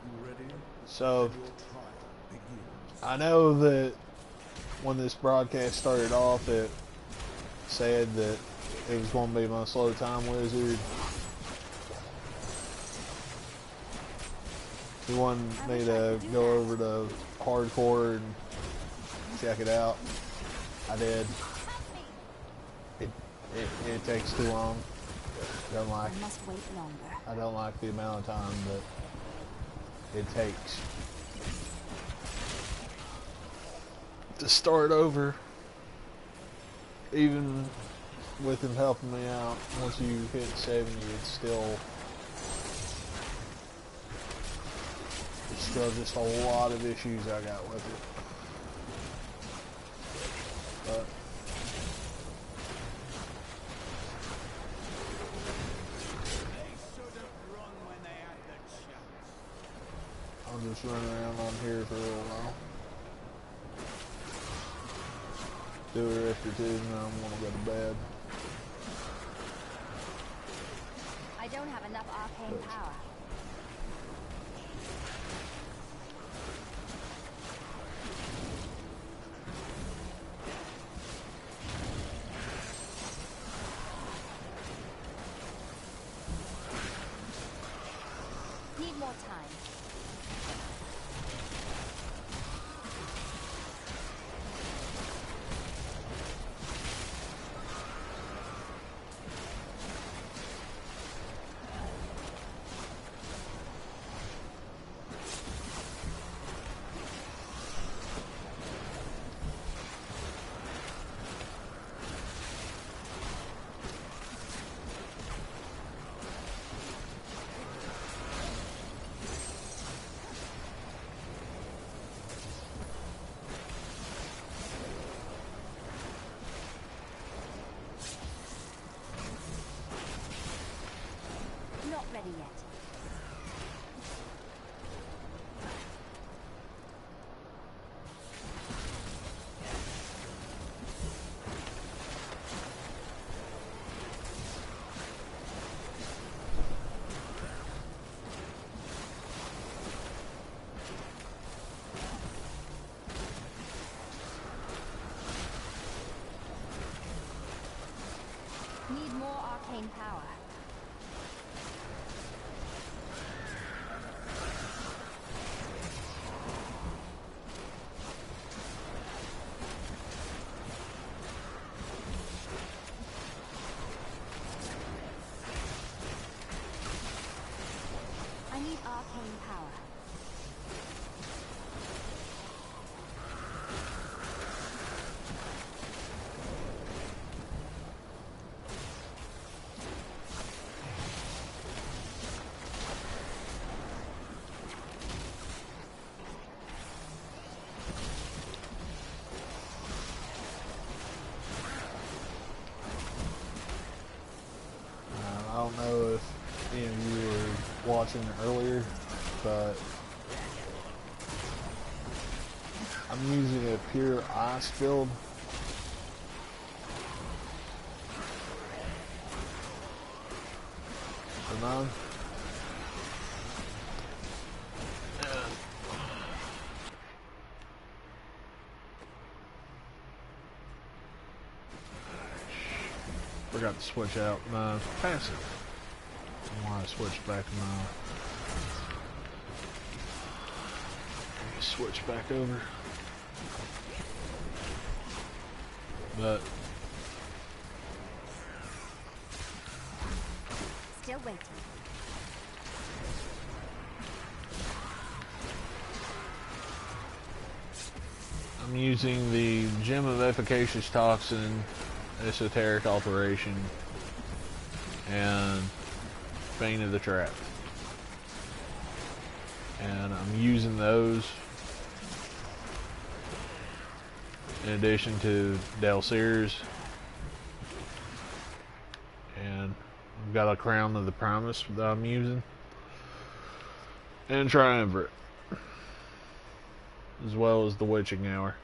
you ready? So, Your trial begins. I know that when this broadcast started off, it said that it was going to be my slow time wizard. He wanted me to go over to hardcore and check it out. I did. It takes too long. I must wait longer. I don't like the amount of time that it takes to start over. Even with him helping me out, once you hit 70, it's still just a lot of issues I got with it. But I'm just running around on here for a little while. Do a rift or two, and then I'm gonna go to bed. I don't have enough arcane power. Need more time. Not ready yet. Need more arcane power. I need arcane power. I don't know if any of you were watching earlier, but I'm using a pure ice build. For mine. Forgot to switch out my passive. I want to switch back to my switch back over. But Still waiting. I'm using the Gem of Efficacious Toxin, Esoteric Alteration, and Bane of the Trap. And I'm using those in addition to Delcere's. And I've got a Crown of the Promise that I'm using. And Triumvirate. As well as the Witching Hour.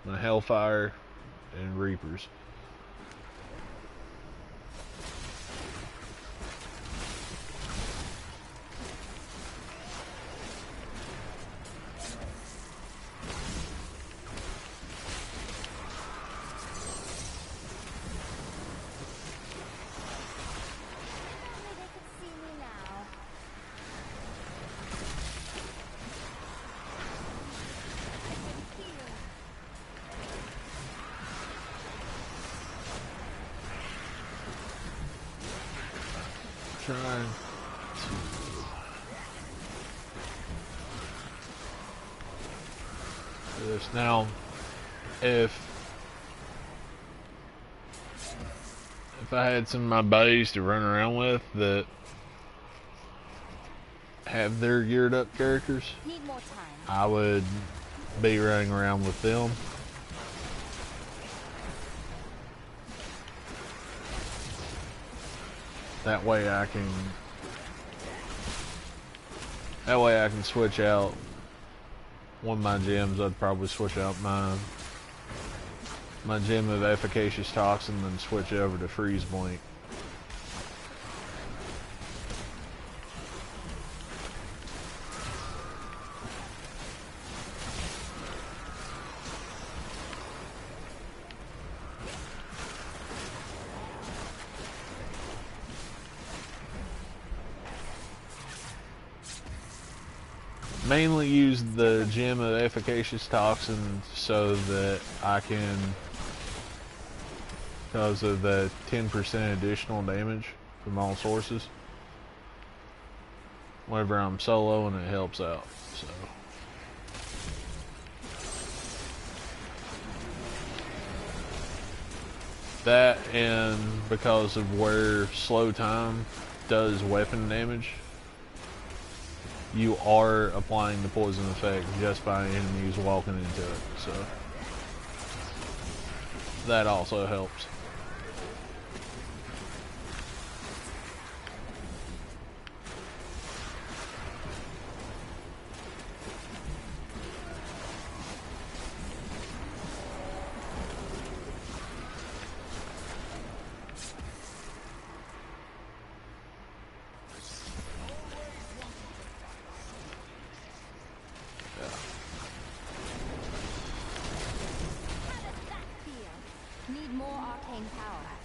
My Hellfire and Reapers. Only they could see me now. Trying to do this now. If I had some of my buddies to run around with that have their geared up characters, Need more time. I would be running around with them. That way I can switch out one of my gems. I'd probably switch out my gem of Efficacious Toxin and switch over to Freeze Blink. Mainly use the Gem of Efficacious Toxin so that I can, because of the 10% additional damage from all sources. Whenever I'm solo, and it helps out. So that, and because of where Slowtime does weapon damage, you are applying the poison effect just by enemies walking into it, so that also helps. Need more arcane power.